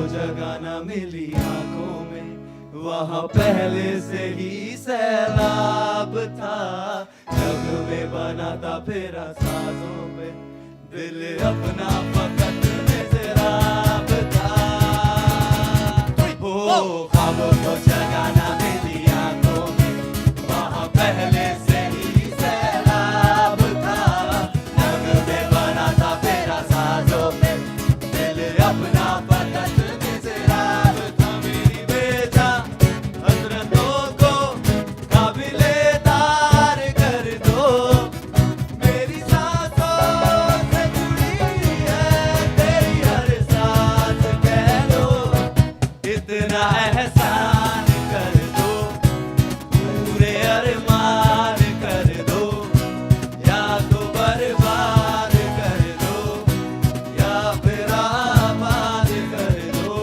जगह न मिली आंखों में, वहाँ पहले से ही सैलाब था। जग में बना था फिर साजों में, दिल अपना फकत मिज़राब था। ओ ख्वाब को जगह न मिली आंखों में, वहाँ पहले से ही सैलाब था। जग में बना था फिर साजों में, दिल अपना फकत मिज़राब था। मेरी बेजा हज़रतों को काबिले तार कर दो, मेरी सांसों से जुड़ी है तेरी हर सांस, कह लो इतना एहसान कर दो, पूरे अरमान कर दो, या तो बर्बाद कर दो, या फिर आबाद कर दो,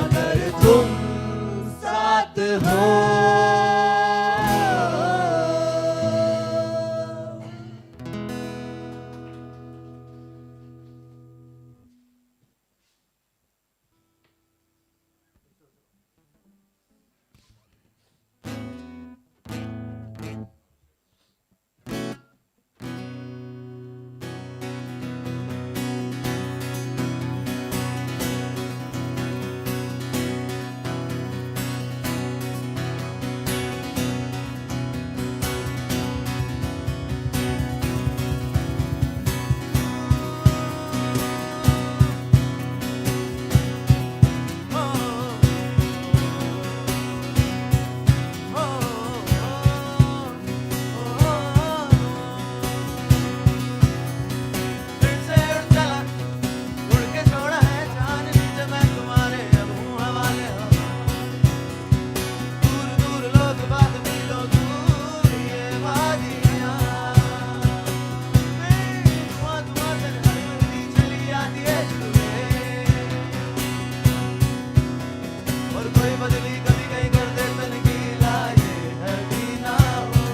अगर तुम साथ हो। फिर से उड़ चला, उड़ के छोड़ा है जान नीचे मैं तुम्हारे, अब हूँ हवाले हो। दूर दूर लोग बात भी लो दूर ये वादियाँ, धुआं धुआं से हरी चली आती है जुए, और कोई बदली कभी कहीं कर दे तनकीला, ये है भी ना हो।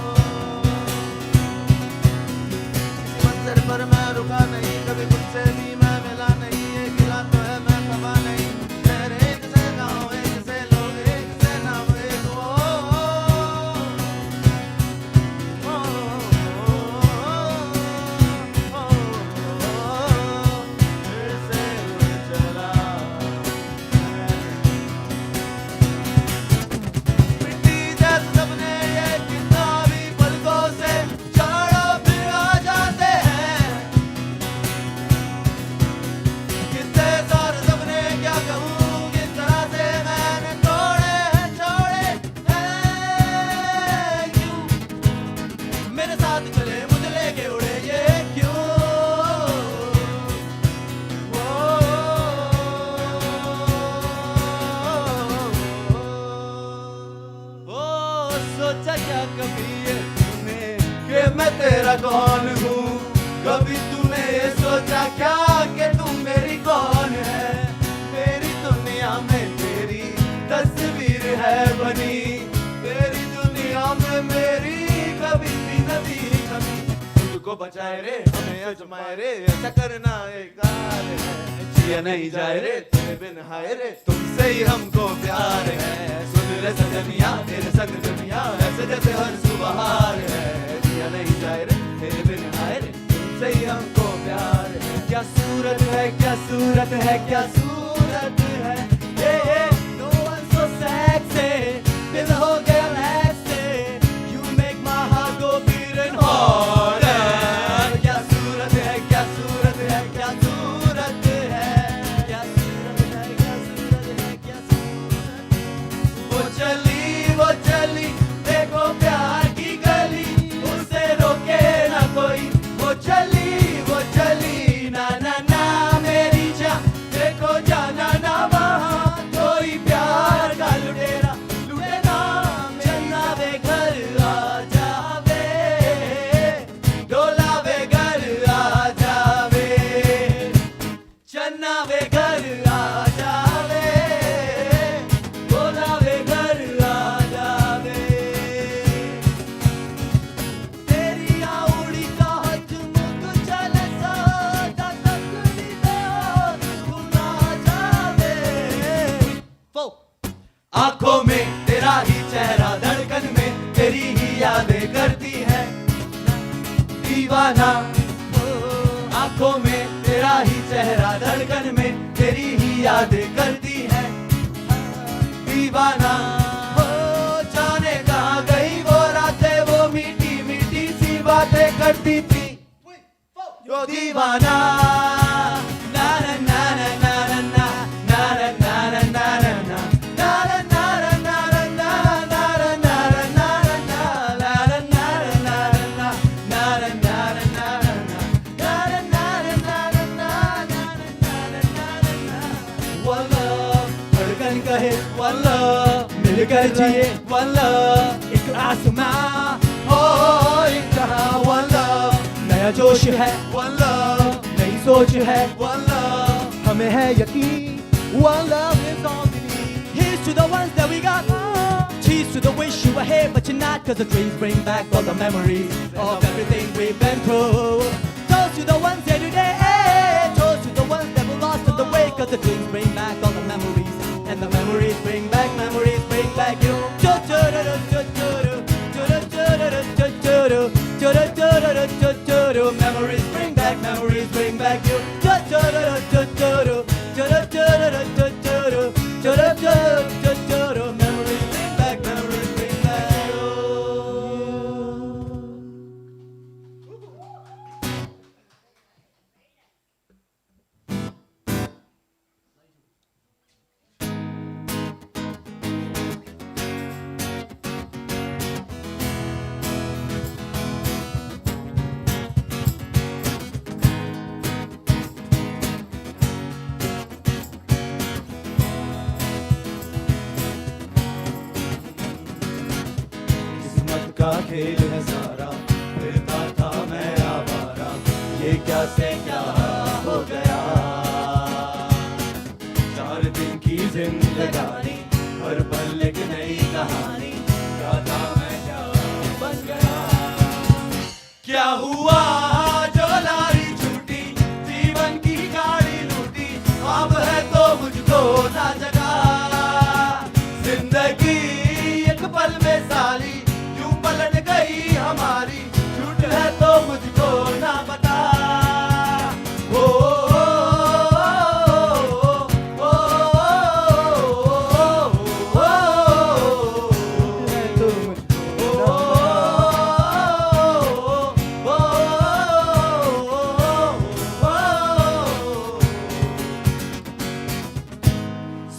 किसी मंजर पर मैं रुका नहीं, कभी खुद से भी मैं मिला नहीं, ये गिला तो है मैं खफा नहीं। शहर एक से गाँव, एक से लोग, एक से नाम, एक वो। फिर से उड़ चला, मिट्टी जैसे सपने ये कितना भी पलकों से छोड़ो फिर आ जाते हैं। कितने सारे सपने क्या कहूँ, किस तरह से मैंने तोड़े हैं, छोड़े हैं क्यों। मेरे साथ चले मुझे लेके उड़े ये क्यों। ओ सोचा क्या कभी ये तूने कि मैं तेरा कौन हूँ, कभी तूने ये सोचा क्या कि तू मेरी कौन है। मेरी दुनिया में तेरी तस्वीर है बनी, तेरी दुनिया में मेरी कभी भी नदी कभी। तुझको बचाए रे हमें अजमाए रे, ऐसा करना एक कार है, जिया नहीं जाए रे तेरे बिन हाय रे, तुमसे ही हमको प्यार है। सुन रे सजनिया तेरे संग दुनिया ऐसे जैसे हर सुबह है, जिया नहीं जाए रे तेरे बिन हाय रे, तुमसे ही हमको प्यार है। क्या सूरत है, क्या सूरत है, क्या सूरत है, ये no one so sexy, दिल हो गया लैसे, you make my heart go beating harder। क्या सूरत है, क्या सूरत है, क्या सूरत है, क्या सूरत है, क्या सूरत है, क्या सूरत है। वो चली देखो प्यार की गली, उसे रोके ना कोई। वो चली ना ना ना मेरी जान, देखो जाना ना वहाँ। आंखों में तेरा ही चेहरा, धड़कन में तेरी ही यादें करती है दीवाना। आंखों में तेरा ही चेहरा, धड़कन में तेरी ही यादें करती है दीवाना। जाने कहाँ गई वो रातें, वो मीठी मीठी सी बातें करती थी जो दीवाना। ना ना ना ना ना ना ना ना ना ना ना ना। मिलकर जिए वल्ला, एक आसमां हो एक जहां वल्ला, नया जोश है वल्ला, नई सोच है वल्ला, हमें है यकीन वल्ला is all we need. Here's to the ones that we got. Cheers to the wish you were here but you're not, cause the dreams bring back all the memories of everything we've been through. Toast to the ones here today, toast to the ones that were lost on the way, cause the dreams bring back all the memories, and the memories bring back you. Memories bring back you. Memories bring back you. का खेल है सारा, फिरता था मैं आवारा, ये क्या से क्या हो गया। 4 दिन की जिंदगानी, हर पल एक नई कहानी, क्या था मैं क्या बन गया। क्या हुआ जो लारी छूटी, जीवन की गाड़ी लूटी, अब है तो मुझको ना जगा। जिंदगी एक पल में साली पलट गई हमारी, झूठ है तो मुझको ना बता। ओ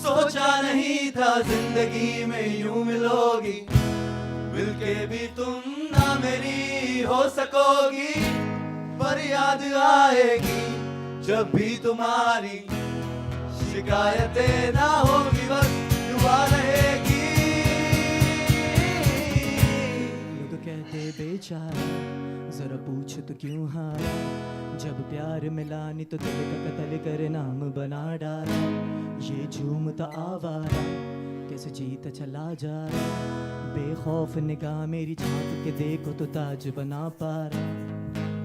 सोचा नहीं था जिंदगी में यूं मिलोगी, मिलके भी तुम ना मेरी हो सकोगी, पर याद आएगी जब भी तुम्हारी, शिकायतें ना होगी बस दुआ रहेगी। लोग कहते बेचारा, जरा पूछ तो क्यों हारा, जब प्यार मिला नहीं तो दिल का कत्ल कर नाम बना डाला। ये झूमता आवारा कैसे जीता चला जा रहा, बेखौफ निगाह मेरी झांक के देखो तो ताज बना पा रहा।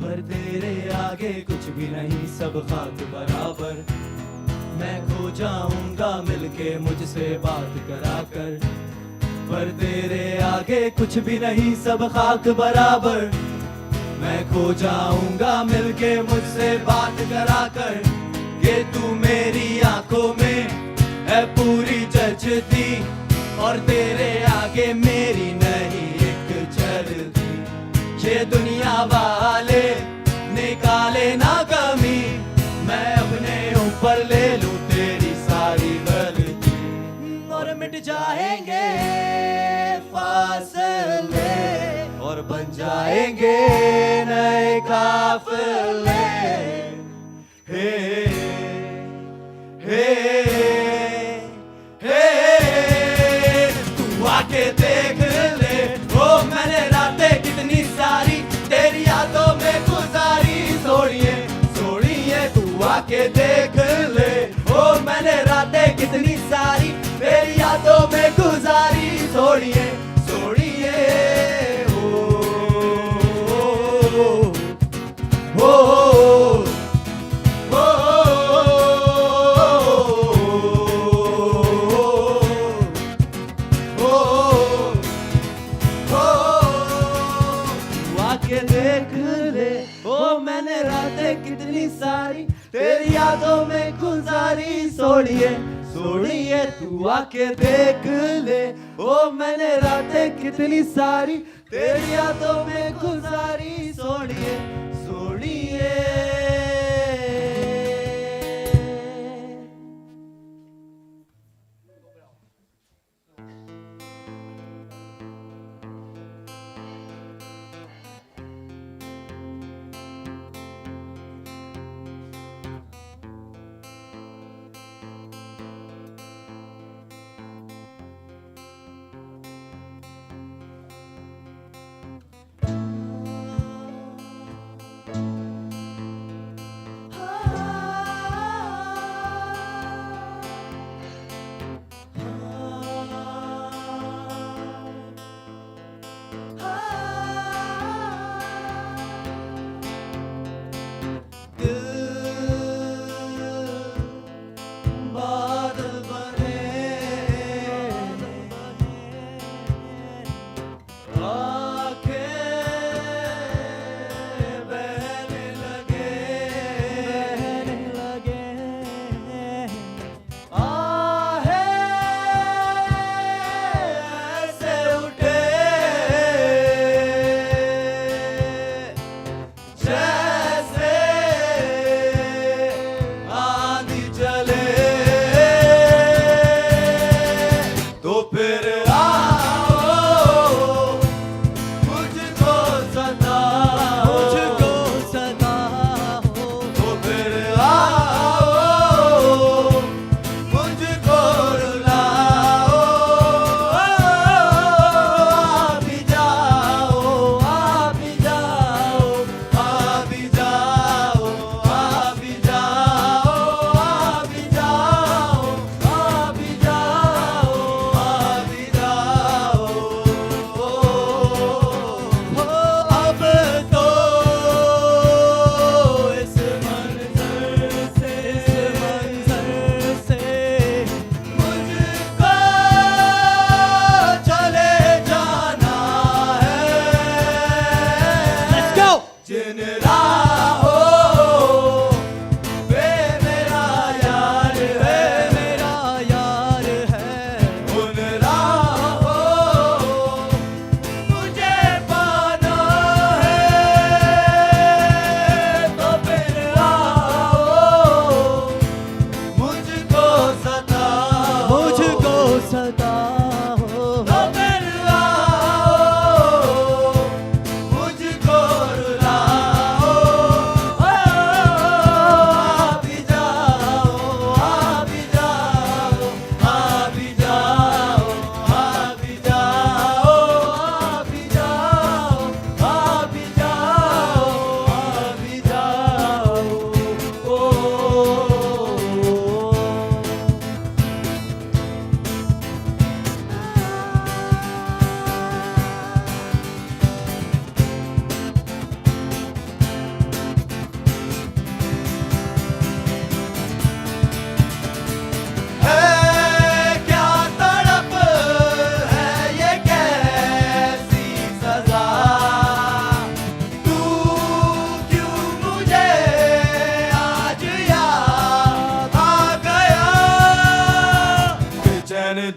पर तेरे आगे कुछ भी नहीं, सब खाक बराबर, मैं खो जाऊंगा मिलके मुझसे बात करा कर। पर तेरे आगे कुछ भी नहीं, सब खाक बराबर, मैं खो जाऊंगा मिलके मुझसे बात करा कर। ये तू मेरी आंखों में है पूरी जचती, और तेरे आगे मेरी नहीं एक चलती। ये दुनिया वाले निकाले ना कमी, मैं अपने ऊपर ले लूं तेरी सारी गलती, और मिट जाएंगे फासले, और बन जाएंगे नए काफिले। हे हे आके देख ले, ओ मैंने रातें कितनी सारी तेरी यादों में गुजारी। सोड़िए सोड़िए तू आके देख ले, ओ मैंने रातें कितनी सारी तेरी यादों में गुजारी। सोड़िए सोड़िए ओ सोड़िए सोड़िए तू आके देख ले, ओ मैंने रातें कितनी सारी तेरी यादों में गुजारी। सोड़िए सोड़िए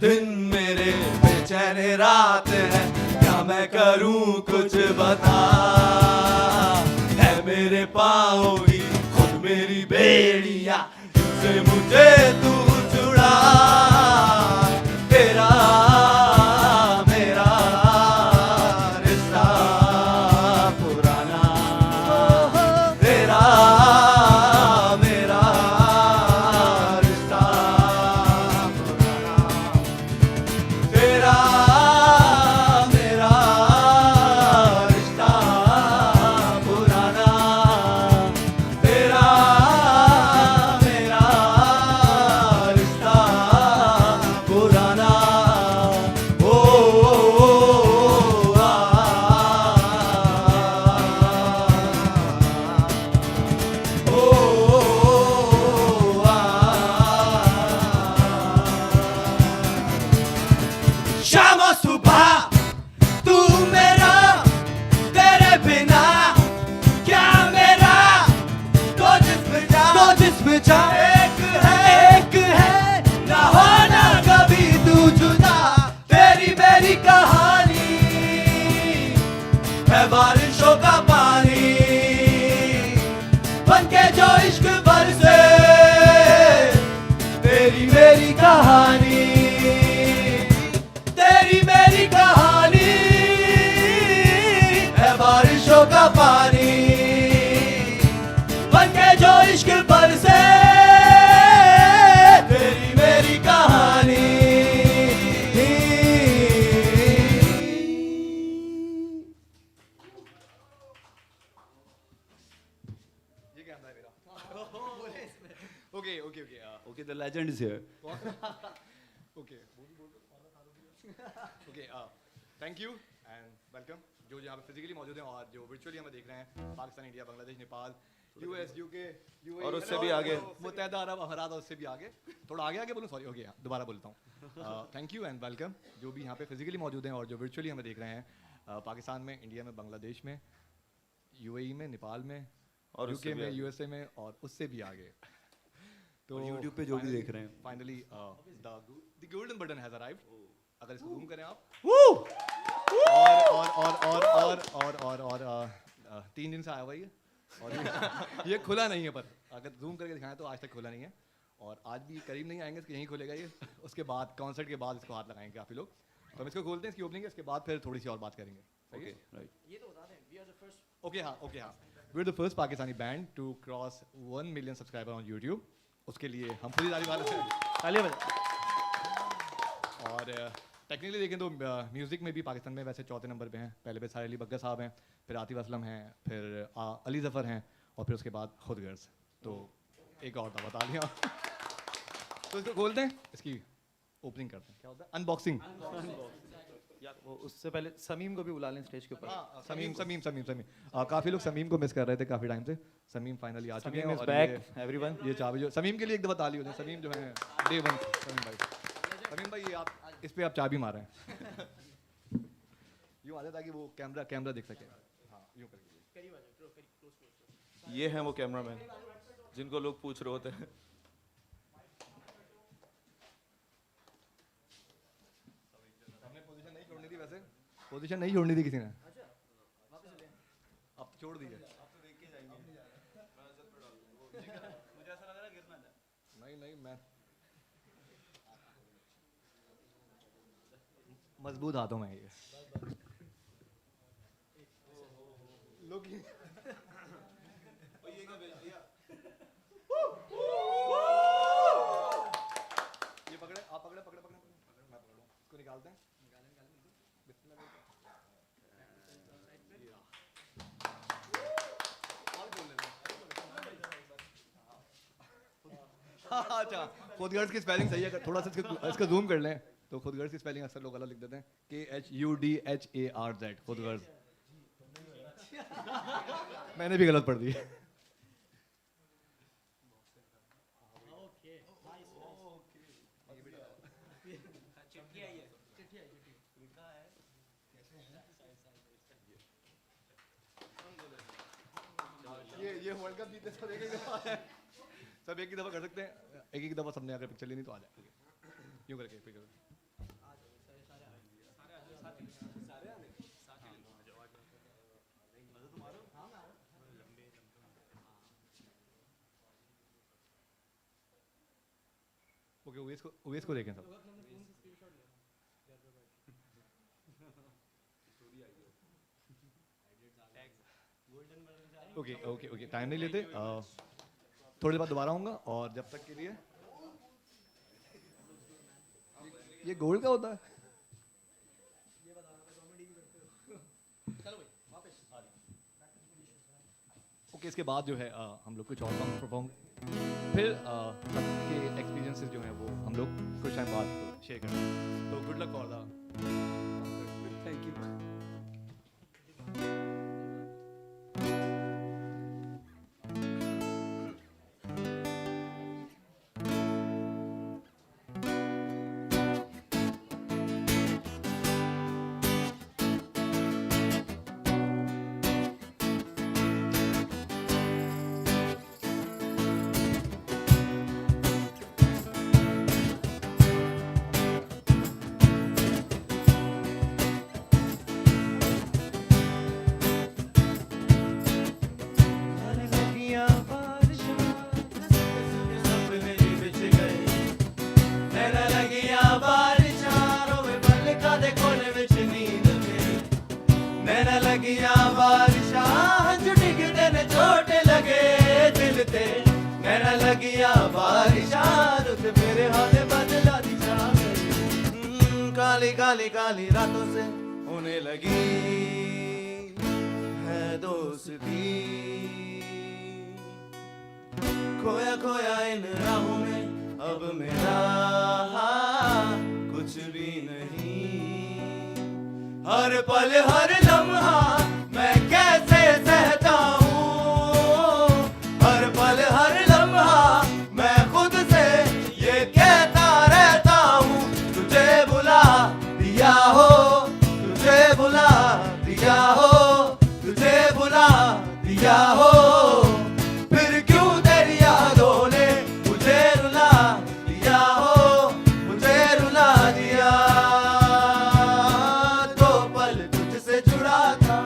दिन मेरे बेचैन रात है, क्या मैं करूं कुछ बता। है मेरे पाँव ही खुद मेरी बेड़िया, इनसे मुझे तू छुड़ा। तेरा मेरा रिश्ता पुराना, तेरा मेरा रिश्ता पुराना, तेरा मेरा रिश्ता पुराना, तेरा मेरा मेरी कहानी, तेरी मेरी कहानी है बारिशों का पानी बनके जो इश्क बरसे, तेरी मेरी कहानी। ये क्या है मेरा? Okay, the legend is here. Okay. Okay. Thank you and welcome. जो यहाँ पे फिजिकली मौजूद हैं और जो वर्चुअली हमें देख रहे हैं, Pakistan, India, Bangladesh, Nepal, US, UK, UAE और उससे भी आगे। मुत्तहदा अरब अमारात और उससे भी आगे, थोड़ा आगे बोलूँ, सॉरी, ओके, दोबारा बोलता हूँ। थैंक यू एंड वेलकम जो भी यहाँ पे फिजिकली मौजूद हैं और जो वर्चुअली हमें देख रहे हैं, पाकिस्तान में, इंडिया में, बांग्लादेश में, यूएई में, नेपाल में, और यूके में, यूएसए में और उससे भी आगे। तो YouTube पे जो भी देख रहे हैं। Finally the golden button has arrived. अगर इसको जूम करें आप, और 3 दिन से आया हुआ ये, और ये खुला नहीं है, पर अगर जूम करके दिखाएं तो आज तक खुला नहीं है, और आज भी करीब नहीं आएंगे, इसके यहीं खुलेगा ये। उसके बाद कॉन्सर्ट के बाद इसको हाथ लगाएंगे काफ़ी लोग, तो हम इसको खोलते हैं, इसकी ओपनिंग है, इसके बाद फिर थोड़ी सी और बात करेंगे। Okay, right. ये तो बता दें, we are the first. Okay हाँ, we are the first Pakistani band to cross 1 million subscriber on YouTube. उसके लिए हम पूरी ताली वाले हैं। और टेक्निकली देखें तो म्यूज़िक में भी पाकिस्तान में वैसे 4थे नंबर पे हैं। पहले पे सारे अली बग्गा साहब हैं, फिर आतिफ असलम हैं, फिर अली ज़फ़र हैं, और फिर उसके बाद खुद गर्ल्स। तो एक और था, बता दिया। तो इसको खोलते हैं, इसकी ओपनिंग करते हैं। क्या होता है? अनबॉक्सिंग। यार वो उससे पहले समीम को भी बुला लें स्टेज के ऊपर। समीम। काफ़ी लोग समीम को मिस कर रहे थे काफ़ी टाइम से। समीम फाइनली आ चुके हैं, और बैक एवरीवन। ये चाबी जो समीम के लिए एक दफ़ा ताली हो जाए। समीम जो है डे 1 समीम भाई ये आप इस पे आप चाबी मारें। यूँ आ जाए ताकि वो कैमरा दिख सके। हाँ, यूँ करके। ये हैं वो कैमरामैन जिनको लोग पूछ रहे होते हैं। हमने पोजीशन नहीं छोड़नी थी, वैसे पोजीशन नहीं छोड़नी थी किसी ने। अब छोड़ दी है। नहीं, मैं मजबूत हाथों में ये लोग। ये पकड़े, आप पकड़े, मैं पकड़ूं, इसको निकालते हैं। अच्छा, खुद गर्ल्स की स्पेलिंग सही है, थोड़ा सा इसका जूम कर लें तो खुद गर्ल्स की स्पेलिंग अक्सर लोग गलत लिख देते हैं। KHUDHARZ, खुद गर्ल्स। मैंने भी गलत पढ़ दी। ये वर्ल्ड कप जीते सब एक दफा है, सब एक ही दफा कर सकते हैं, एक दफा सबने अगर पिक्चर लेनी तो आ जाए। यूं करके पिक्चर। ओके, ओवेस को देखें सब। ओके, टाइम नहीं लेते, थोड़ी देर बाद दोबारा आऊँगा, और जब तक के लिए ये गोल्ड का होता है। ओके, इसके बाद जो है हम लोग कुछ और सॉन्ग परफॉर्म, फिर सबके एक्सपीरियंसेस जो हैं वो हम लोग कुछ टाइम बाद शेयर करेंगे। तो good luck for the. Thank you. काली काली काली रातों से होने लगी है दोस्ती, खोया खोया इन राहों में अब मेरा कुछ भी नहीं। हर पल हर लम्हा मैं कैसे सहता हूँ, हर पल हर लम्हा मैं खुद से ये कहता रहता हूँ, तुझे बुला दिया हो, तुझे बुला दिया हो, तुझे बुला दिया हो, फिर क्यों तेरी यादों ने मुझे रुला दिया हो, मुझे रुला दिया। दो पल तुझसे जुड़ा था,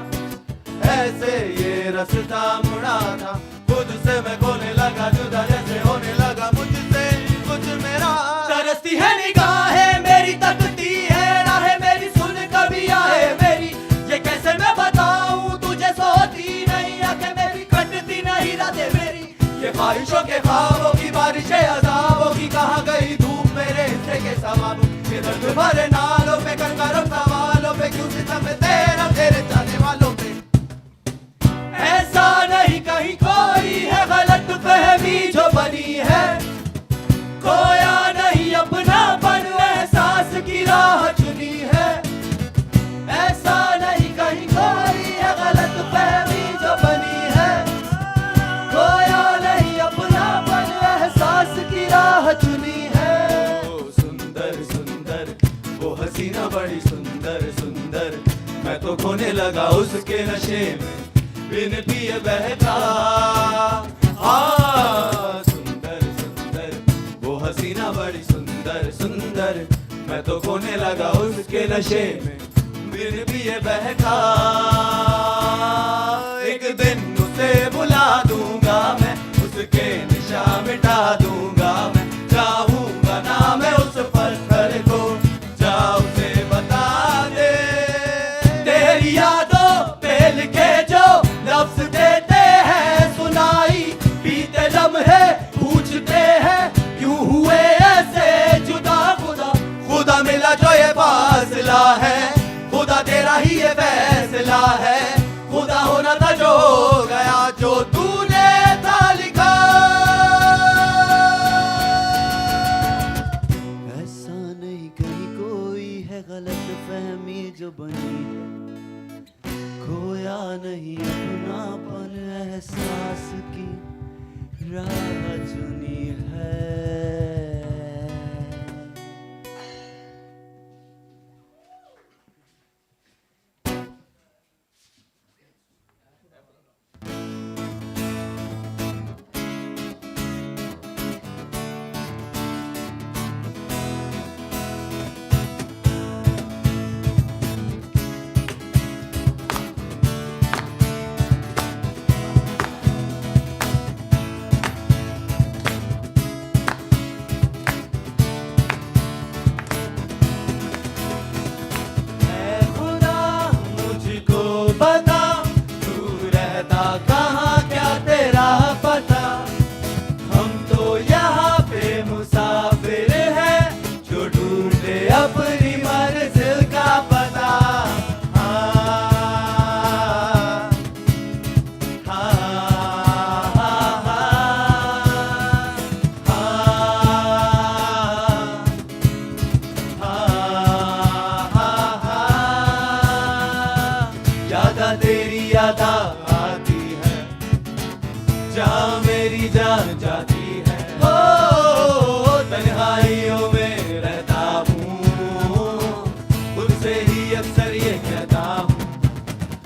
ऐसे ये रास्ता मुड़ा था, खुद से मैं खोने लगा जुदा जैसे होने लगा मुझसे कुछ मेरा। तरसती है निगाहें मेरी, तकती है राहें मेरी, सुन कभी आए मेरी, ये कैसे मैं बताऊं तुझे, सोती नहीं आंखें मेरी, कटती नहीं रातें मेरी, ये ख्वाहिशों के ख्वाबों की बारिशें अज़ाबों की, कहाँ गई धूप मेरे हिस्से के सवाबों, ये दर्द भरे नालों पे कंगारों सवालों पे, क्यों सितम तेरा तेरे जाने वालों पे। ऐसा नहीं कहीं कोई है गलत फहमी जो बनी है, खोया नहीं अपनापन एहसास की राह चुनी है। ऐसा नहीं कहीं कोई है गलत फहमी जो बनी है, खोया नहीं अपनापन एहसास की राह चुनी है। ओ सुंदर सुंदर वो हसीना बड़ी सुंदर सुंदर, मैं तो खोने लगा उसके नशे में बिन पिए बहता। हाँ सुंदर सुंदर वो हसीना बड़ी सुंदर सुंदर, मैं तो खोने लगा उसके नशे में बिन पिए बहता। एक दिन उसे बुला दूंगा मैं, उसके निशा मिटा दूंगा मैं, चाहूंगा ना मैं उस पत्थर को, जा उसे बता दे तेरी यादों पे लिखे जो लफ्ज देते हैं सुनाई, बीते लम्हे पूछते हैं क्यों हुए ऐसे जुदा। खुदा खुदा मिला जो ये फासला है, खुदा तेरा ही ये फैसला है, खुदा होना था जो हो गया जो तूने था लिखा। ऐसा नहीं कहीं कोई है गलत फहमी जो बनी है, खोया नहीं अपनापन एहसास की राह चुनी है। जान जाती है। हो तन्हाइयों में रहता हूँ, खुद से ही अक्सर ये कहता हूँ,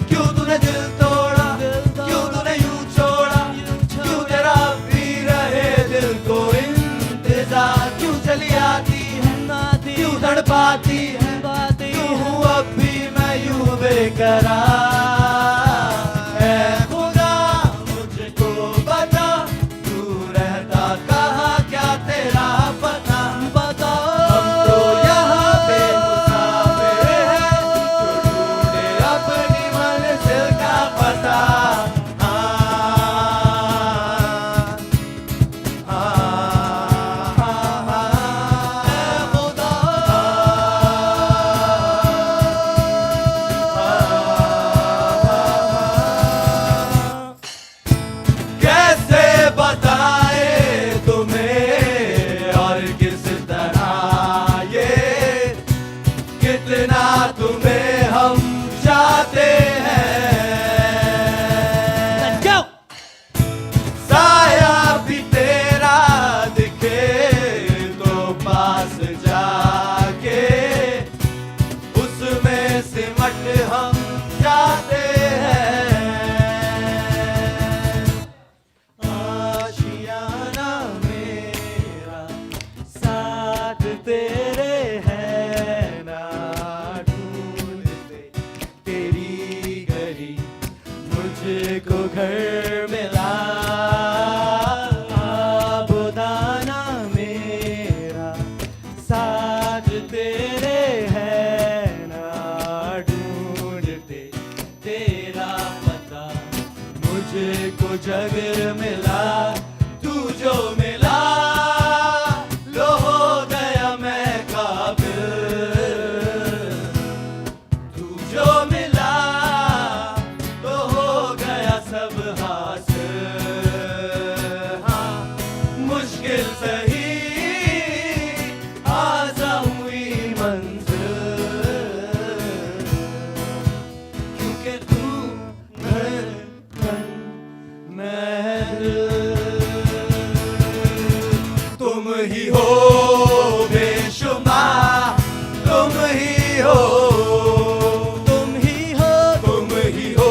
क्यों तूने दिल तोड़ा, क्यों तूने यूं छोड़ा, क्यों तेरा भी रहे दिल को इंतजार, क्यों चली आती है, क्यों तड़पाती है, क्यों हूँ अब भी मैं यूं बेकरार। जग मिला, तू जो मिला लो हो गया मैं काबिल, तू जो मिला तो हो गया सब हासिल। हाँ मुश्किल सही आसा हुई मंजिल, क्योंकि तू धड़कन मैं दिल, तुम ही हो बेशुमार, तुम ही हो, तुम ही हो, तुम ही हो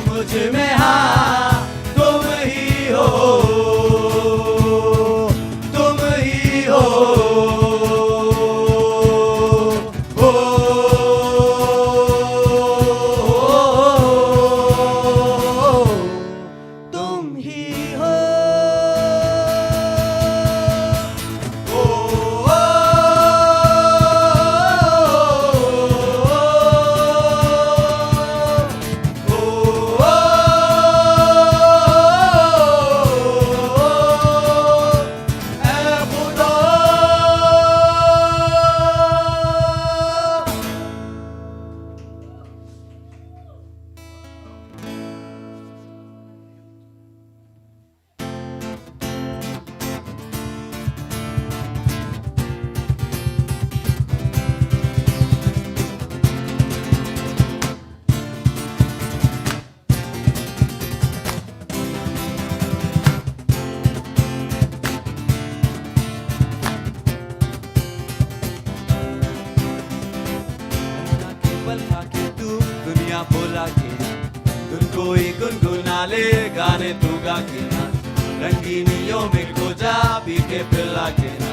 मुझ में, हाँ तुम ही हो, तुम ही हो, हो तुम ही हो। दुनिया बोला के धुन कोई गुनगुना ले, गाने तू गा के ना, रंगीनियों में खो जा पी के पिला के ना,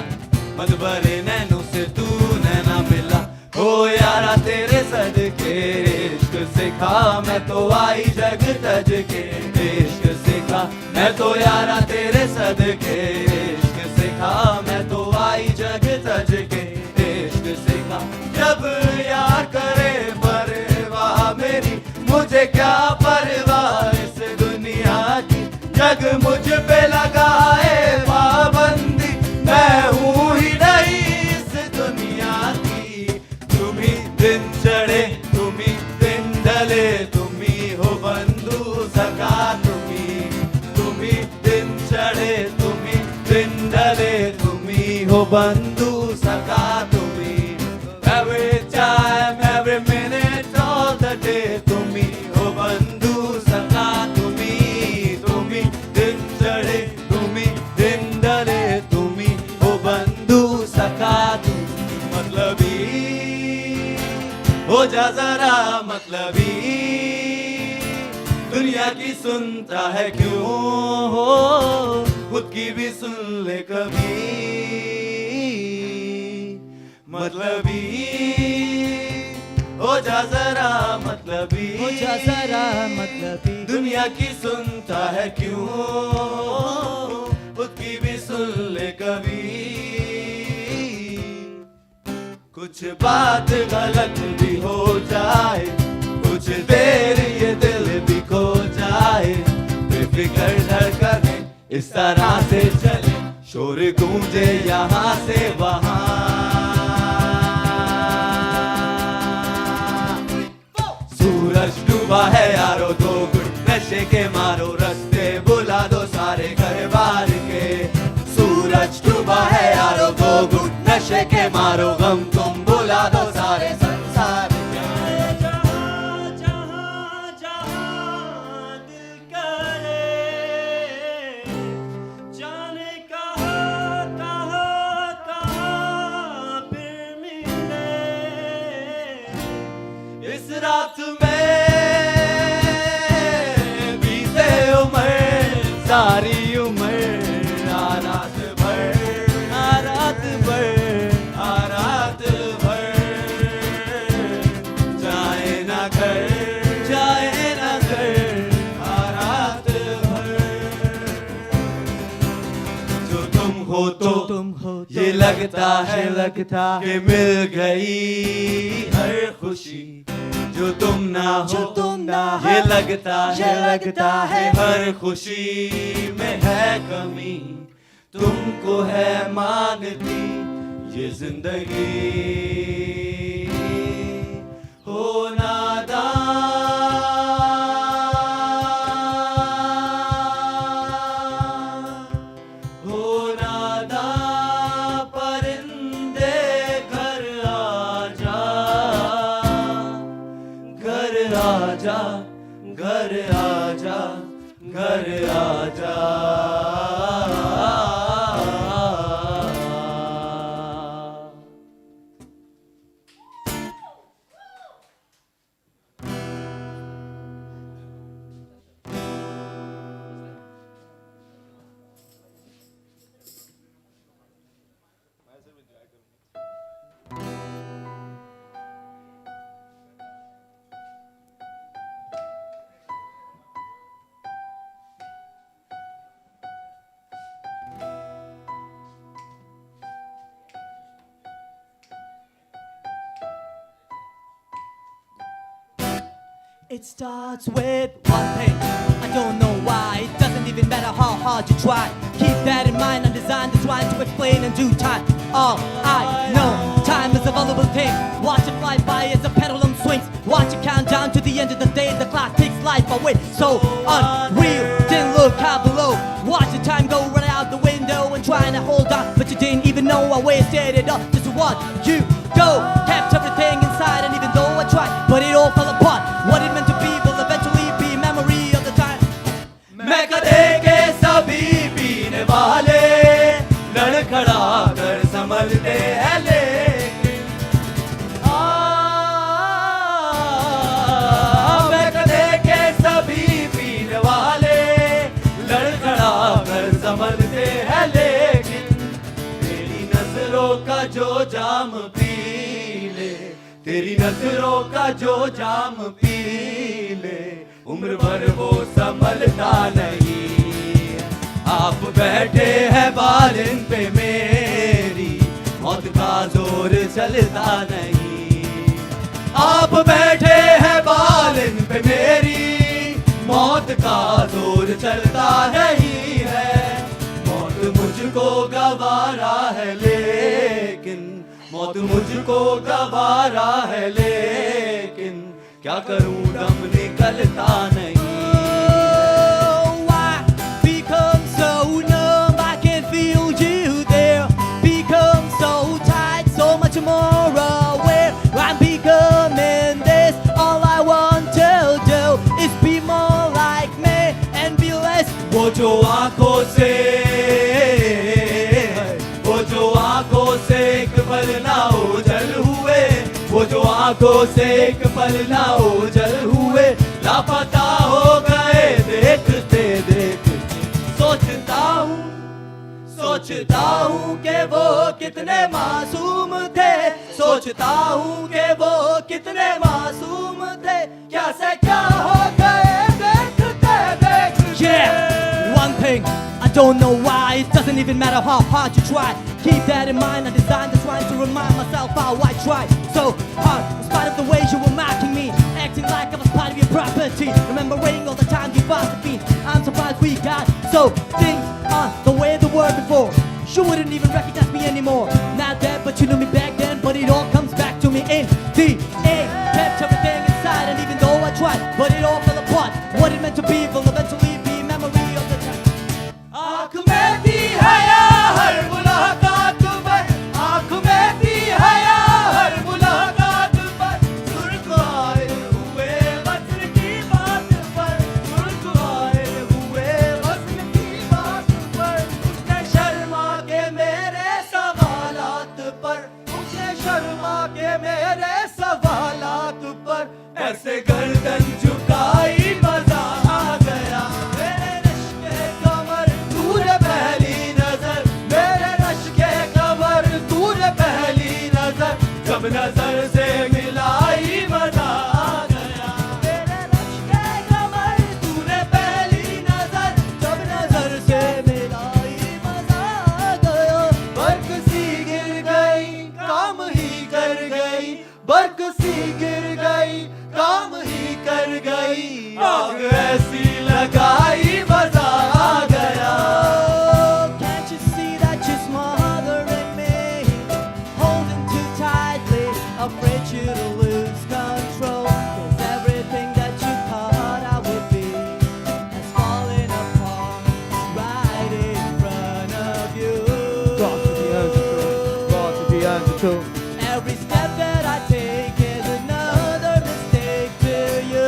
मत भरे नैनों से तू नैना मिला, हो यारा तेरे सदके इश्क सिखा, मैं तो आई जग तज के इश्क सिखा, मैं तो यारा तेरे सदके इश्क सिखा, मैं तो आई जग तज के इश्क सिखा। जब यार करे परवाह मेरी, मुझे क्या परवाह इस दुनिया की, जग मुझ पे लगाए पाबंदी, मैं हूँ ही नहीं इस दुनिया की, तुम ही दिन चढ़े तुम ही दिन ढले, तुम ही हो बंधु सखा, तुम ही दिन चढ़े तुम ही दिन ढले, तुम ही हो बंधु सखा, तुम ही every time every minute all the day, तुम ही हो बंधु सखा, तुम ही दिन चढ़े तुम ही दिन ढले, तुम ही हो बंधु सखा, तुम मतलबी हो जा जरा मतलबी, दुनिया की सुनता है क्यों हो, खुद की भी सुन ले कभी, मतलबी हो जा जरा मतलबी, हो जा जरा मतलबी, दुनिया की सुनता है क्यों, खुद की भी सुन ले कभी, कुछ बात गलत भी हो जाए, कुछ देर ये दिल भी खो जाए, बेफिक्र धड़कने इस तरह से चले, शोर गूंजे यहाँ से वहाँ, सूरज डूबा है यारो, दो घुट नशे के मारो, रास्ते बुला दो सारे घर बार के, सूरज डूबा है यारो, दो घुट नशे के मारो, गम तुम बुला दो सारे संसार के। इस रात में बीते उम्र सारी उम्र, आ रात भर आ रात भर आ रात भर, जाए ना घर आ रात भर, जो तुम हो तो ये लगता है कि मिल गई हर खुशी, जो तुम ना जो हो, तुम ना हो, ये लगता है हर खुशी में है कमी, तुमको है मांगती ये जिंदगी। हो नादान परिंदे घर आजा, घर आजा, घर आजा, घर आजा। It starts with one thing. I don't know why. It doesn't even matter how hard you try. Keep that in mind. I'm designed this rhyme to explain in due time. All I know, time is a valuable thing. Watch it fly by as the pendulum swings. Watch it count down to the end of the day. The clock takes life away. So unreal. Didn't look out below. Watch the time go right out the window and trying to hold on, but you didn't even know I wasted it all just to watch you go. Kept everything inside, and even though I tried, but it all fell apart. What it meant to be will eventually be memory of the time. मैं कदे के सभी पीने वाले लड़खड़ा कर संभलते हैं, लेकिन मैं कदे के सभी पीने वाले लड़खड़ा कर संभलते हैं, लेकिन तेरी नजरों का जो जाम पी ले, तेरी नजरों का जो जाम पी ले, उम्र भर वो संभलता नहीं। आप बैठे हैं बालिन पे मेरी, मौत का जोर चलता नहीं। आप बैठे हैं बालिन पे मेरी, मौत का जोर चलता नहीं है। मौत मुझको गवारा है, लेकिन मौत मुझको गवारा है, लेकिन क्या करूं दम निकलता नहीं। Oh, I become so numb, I can feel you there. Become so tight, so much more aware. I'm becoming this. All I want to do is be more like me and be less. वो जो आंखों से, वो जो आंखों से एक पल ना ओझल हुए, वो जो आंखों से एक पल ना ओझल हुए, लापता हो गए देखते देखते। सोचता हूँ कि वो कितने मासूम थे, सोचता हूँ कि वो कितने मासूम थे, क्या से क्या हो गए देखते देखते। Yeah, one thing, I don't know why. It doesn't even matter how hard you try. Keep that in mind. I designed this rhyme to remind myself how I tried so hard, in spite of the ways you were mocking me, acting like I was part of your property, remembering all the times you busted me. I'm surprised we got so things on the way they were before. You wouldn't even recognize me anymore. Not that, but you knew me back then. But it all comes back to me in the end. Kept everything inside, and even though I tried, but it all fell apart. What it meant to be will eventually be memory of the time. आँख में थी हया हर मुलाकात पर, आँख में थी हया हर मुलाकात पर, सुर्ख आए हुए वस्त्र की बात पर, सुर्ख आए हुए वस्त्र की बात पर। उसने शर्मा के मेरे सवालात पर, उसने शर्मा के मेरे सवालात पर, ऐसे गर्दन झुकाई मजा आ गया। मेरे रश के कमर तूने पहली नजर, मेरे रश के कमर तूने पहली नजर, जब नजर से मिलाई मजा आ गया। मेरे रश के कमर तूने पहली नजर, जब नजर से मिलाई मजा आ गया। बर्क सी गिर गई काम ही कर गई, बर्क सी गिर गई काम you to lose control. 'Cause everything that you thought I would be has fallen apart right in front of you. Got to be understood. Got to be understood. Every step that I take is another mistake to you.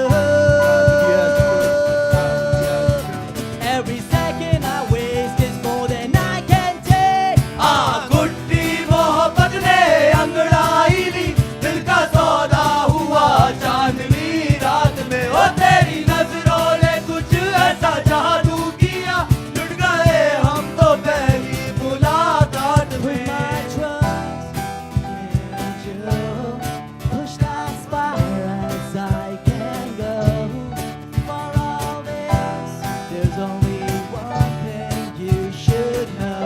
Every second I waste is more than I can take. गुड्डी मोहब्बत ने अंगड़ाई ली, दिल का सौदा हुआ चांदनी रात में। ओ तेरी नजरों ने कुछ ऐसा जादू किया, लुट गए हम तो पहली मुलाकात Put में। my trust in you. Pushed as far as I can go. For all this, there's only one thing you should know.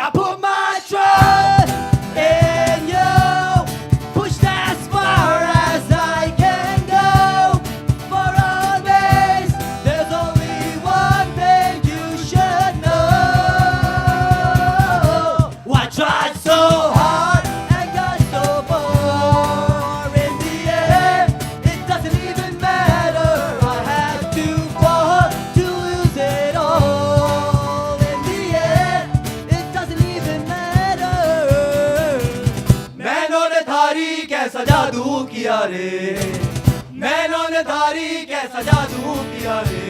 I put my trust in you. Pushed as far as I can go. For all this, there's only one thing you should know. I tried so hard and got so far. In the end, it doesn't even matter. I had to fall to lose it all. In the end, it doesn't even matter. मैंने ने धारी कैसा जादू किया रे, मैंने ने धारी कैसा जादू किया रे।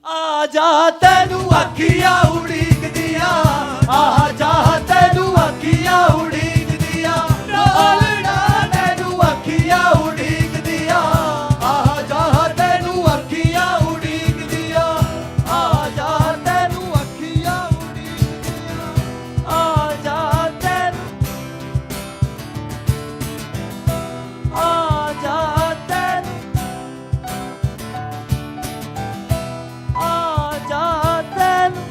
आजा तेनू अखियां उड़ीक दिया, आजा तेनू अखियां उड़ीक दिया, नालड़ा तेनू अखियां उड़ीक दिया, आजा तेनू अखियां उड़ीक दिया, आजा तेनू अखियां उड़ीक दिया, आजा तेनू, आजा तेनू, आजा तेनू।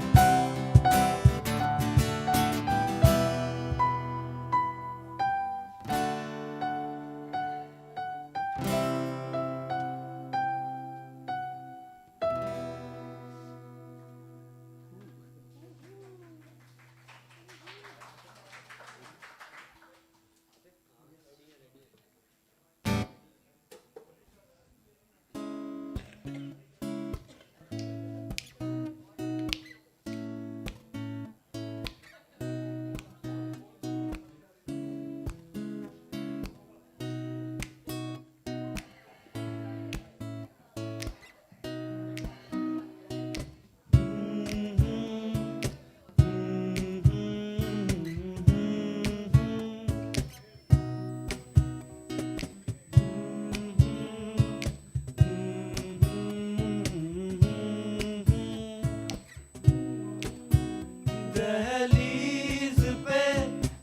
दहलीज पे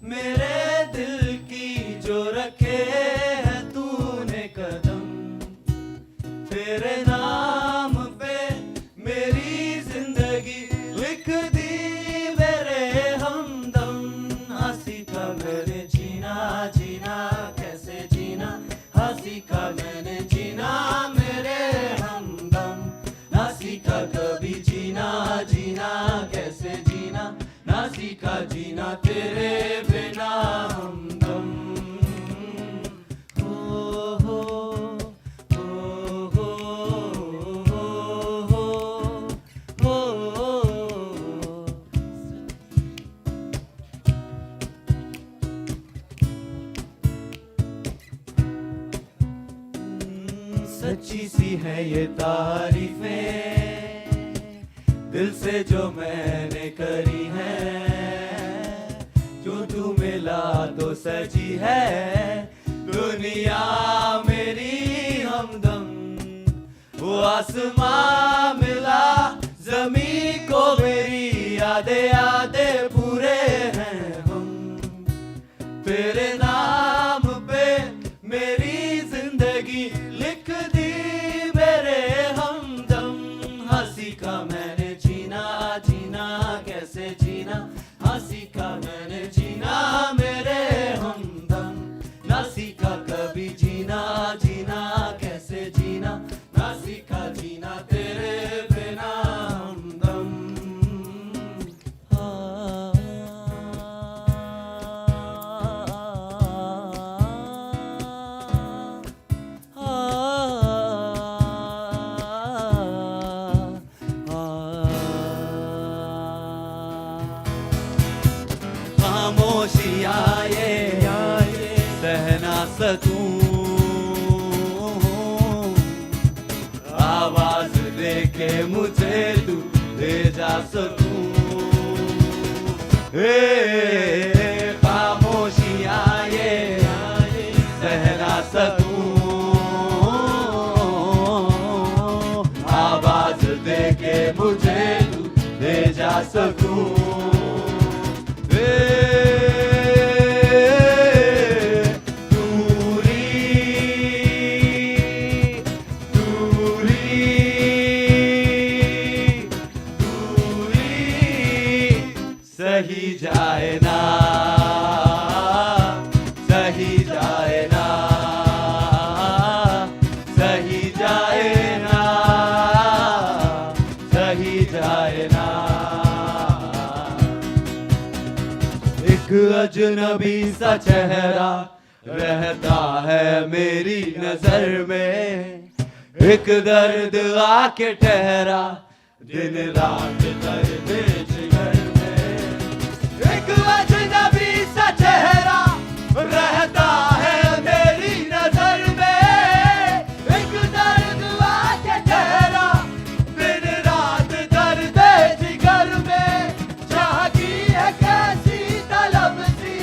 मेरे दिल की जो रखे है तूने कदम, तेरे नाम पे मेरी जिंदगी लिख दी मेरे हमदम। हंसी का मैंने जीना जीना कैसे जीना, हंसी का मैंने जीना मेरे हमदम। ना सीखा कभी जीना जीना कैसे जीना, ना सीखा जीना तेरे बिना हमदम। हो हो हो हो हो हो हो। सच्ची सी है ये तारीफें दिल से जो मैंने करी है, जो तू मिला तो सजी है दुनिया मेरी हमदम। वो आसमां मिला जमी को मेरी यादें यादें पूरे हैं हम, तेरे नाम पे मेरी जिंदगी लिख दी मेरे हमदम। हंसी का मैंने जीना जीना कैसे जीना, हंसी का मैंने जीना मेरे हमदम। ना सीखा कभी जीना जीना कैसे जीना, ना सीखा जीना तेरे बिना हमदम। के मुझे तू ले जा सकूं। खामोशियां ये सहना सकूं, आवाज दे के मुझे तू ले जा सकूं। सही जाए ना, सही जाए ना, सही जाए ना, सही जाए ना। एक अजनबी सा चेहरा रहता है मेरी नजर में, एक दर्द आके ठहरा दिन रात दर्द जिगर में। एक अजनबी सा चेहरा रहता है मेरी नजर में, एक दर्द आके ठहरा दिन रात दर्द जिगर में। चाह की है कैसी तलब सी,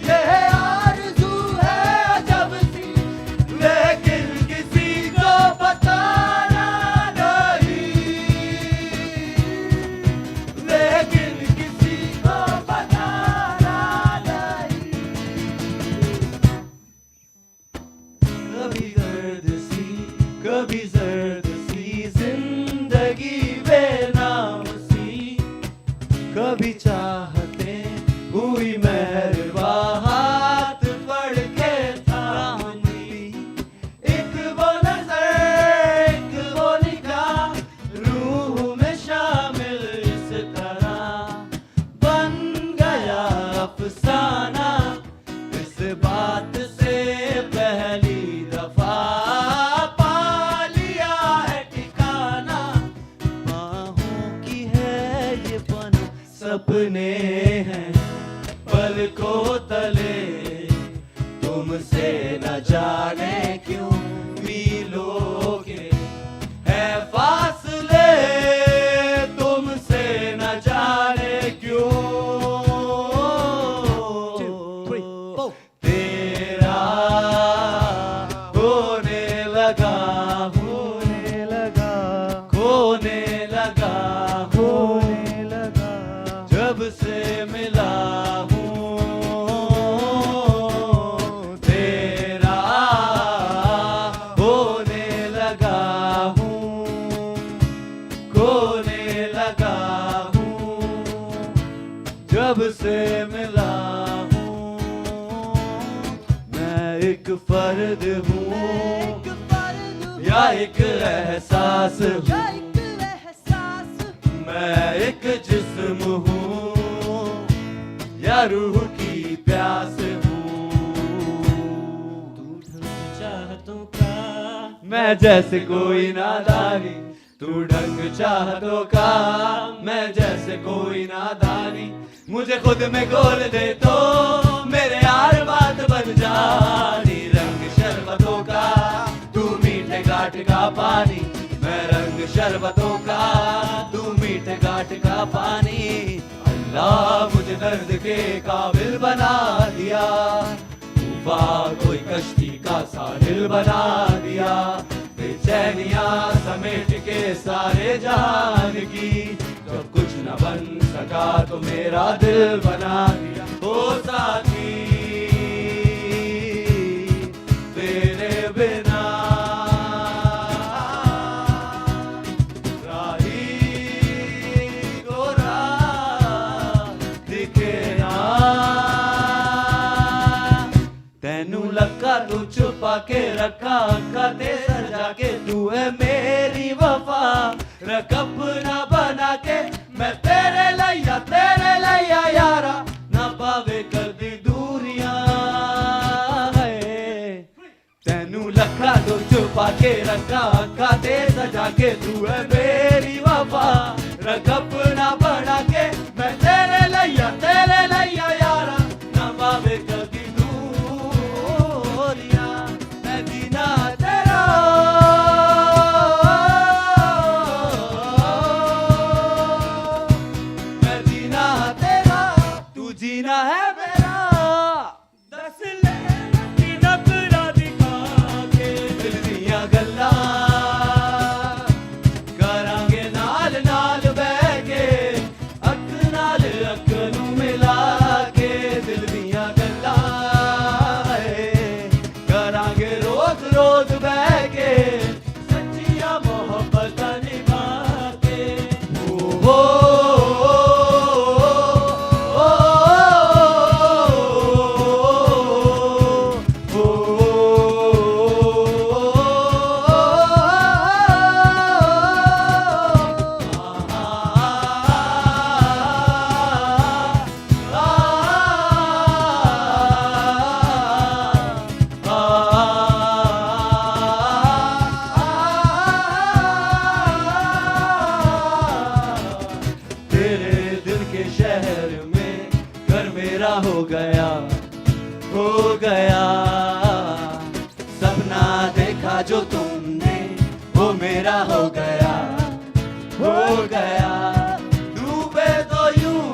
ये आरज़ू है अजब सी, लेकिन किसी को बताना नहीं, लेकिन किसी को बताना नहीं। कभी दर्द सी, कभी जर्द सी जिंदगी बेनाम सी, कभी चाहते हुई मेहरबा हाथ पड़ के थाम ली। एक वो नजर, एक वो निगाह रूह में शामिल इस तरह बन गया अफसाना। इस बात से पहली दफा पा लिया है ठिकाना। बाहों की है ये पना, सपने हैं पलकों तले, तुमसे न जाने क्यों मीलों के है फासले, तुमसे न जाने क्यों। तेरा होने लगा, होने लगा, खोने लगा, होने लगा, जब से मिला हूँ। तेरा होने लगा हूँ, खोने लगा हूँ, जब से मिला हूँ। मैं एक फर्द हूँ या एक एहसास हूँ, मैं एक जिस्म हूँ या रूह की प्यास हूँ। तू ढंग चाहतों का, मैं जैसे कोई नादानी, तू ढंग चाहतों का, मैं जैसे कोई नादानी। मुझे खुद में घोल दे तो मेरे यार बात बन जानी। रंग शरबतों का, तू मीठे घाट का पानी, मैं रंग शरबतों का, तू मीठे घाट का पानी। अल्लाह मुझे दर्द के काबिल बना दिया, तूफान कोई कश्ती का साहिल बना दिया। बेचैनियां समेट के सारे जहान की, जब कुछ न बन सका तो मेरा दिल बना दिया। ओ साथी तेरे बिना राही गोरा दिखे ना। तेनू लगा तू छुपा के रखा अक्का ते सजा के, तू है मेरी वफा रख अपना बना के। मैं तेरे लैया यारा ना पावे कर दी दूरियां है। तेनू लखा तो छुपा के रखा अक्का ते सजा के, तू है मेरी वफा रख अपना बना के। मैं तेरे लैया यारा ना पावे कर दी दूरियां। मैं जीना तेरा गया, डूबे तो यूं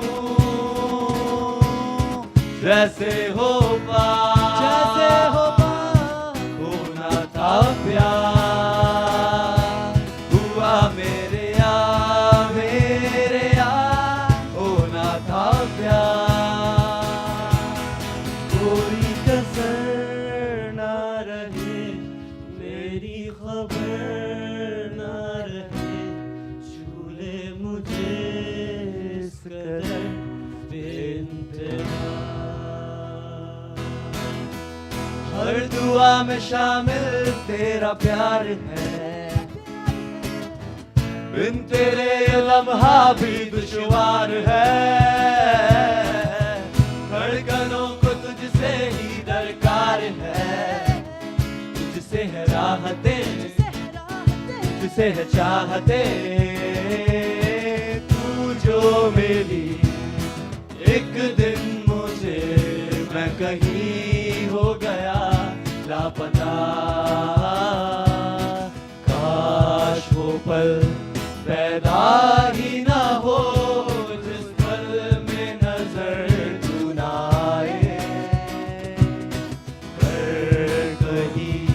जैसे हो होना था प्यार, हुआ मेरे या होना था प्यार। कोई कसर ना रहे, मेरी खबर ना रहे, झूले मुझे इस कदर बेइंतहा। हर दुआ में शामिल तेरा प्यार है, बिन तेरे ये लम्हा भी दुश्वार है। धड़कनों को तुझसे ही दरकार है, तुझसे है राहतें, तुझसे है चाहते। तू जो मिली एक दिन मुझे, मैं कहीं हो गया लापता। काश वो पल पैदा ही ना हो, जिस पल में नजर तू ना आए। पर कहीं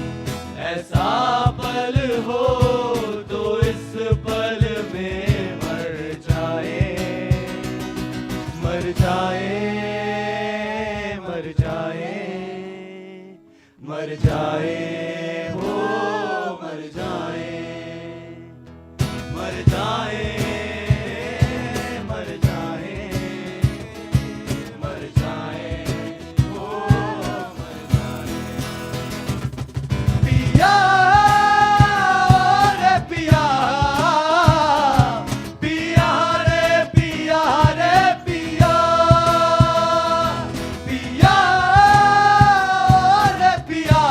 ऐसा पल हो तो इस पल में मर जाए, मर जाए, मर जाए, मर जाए, हो मर जाए, मर जाए, मर जाए, मर जाए, हो मर जाए। पिया रे पिया, पिया रे पिया रे पिया, पिया रे पिया,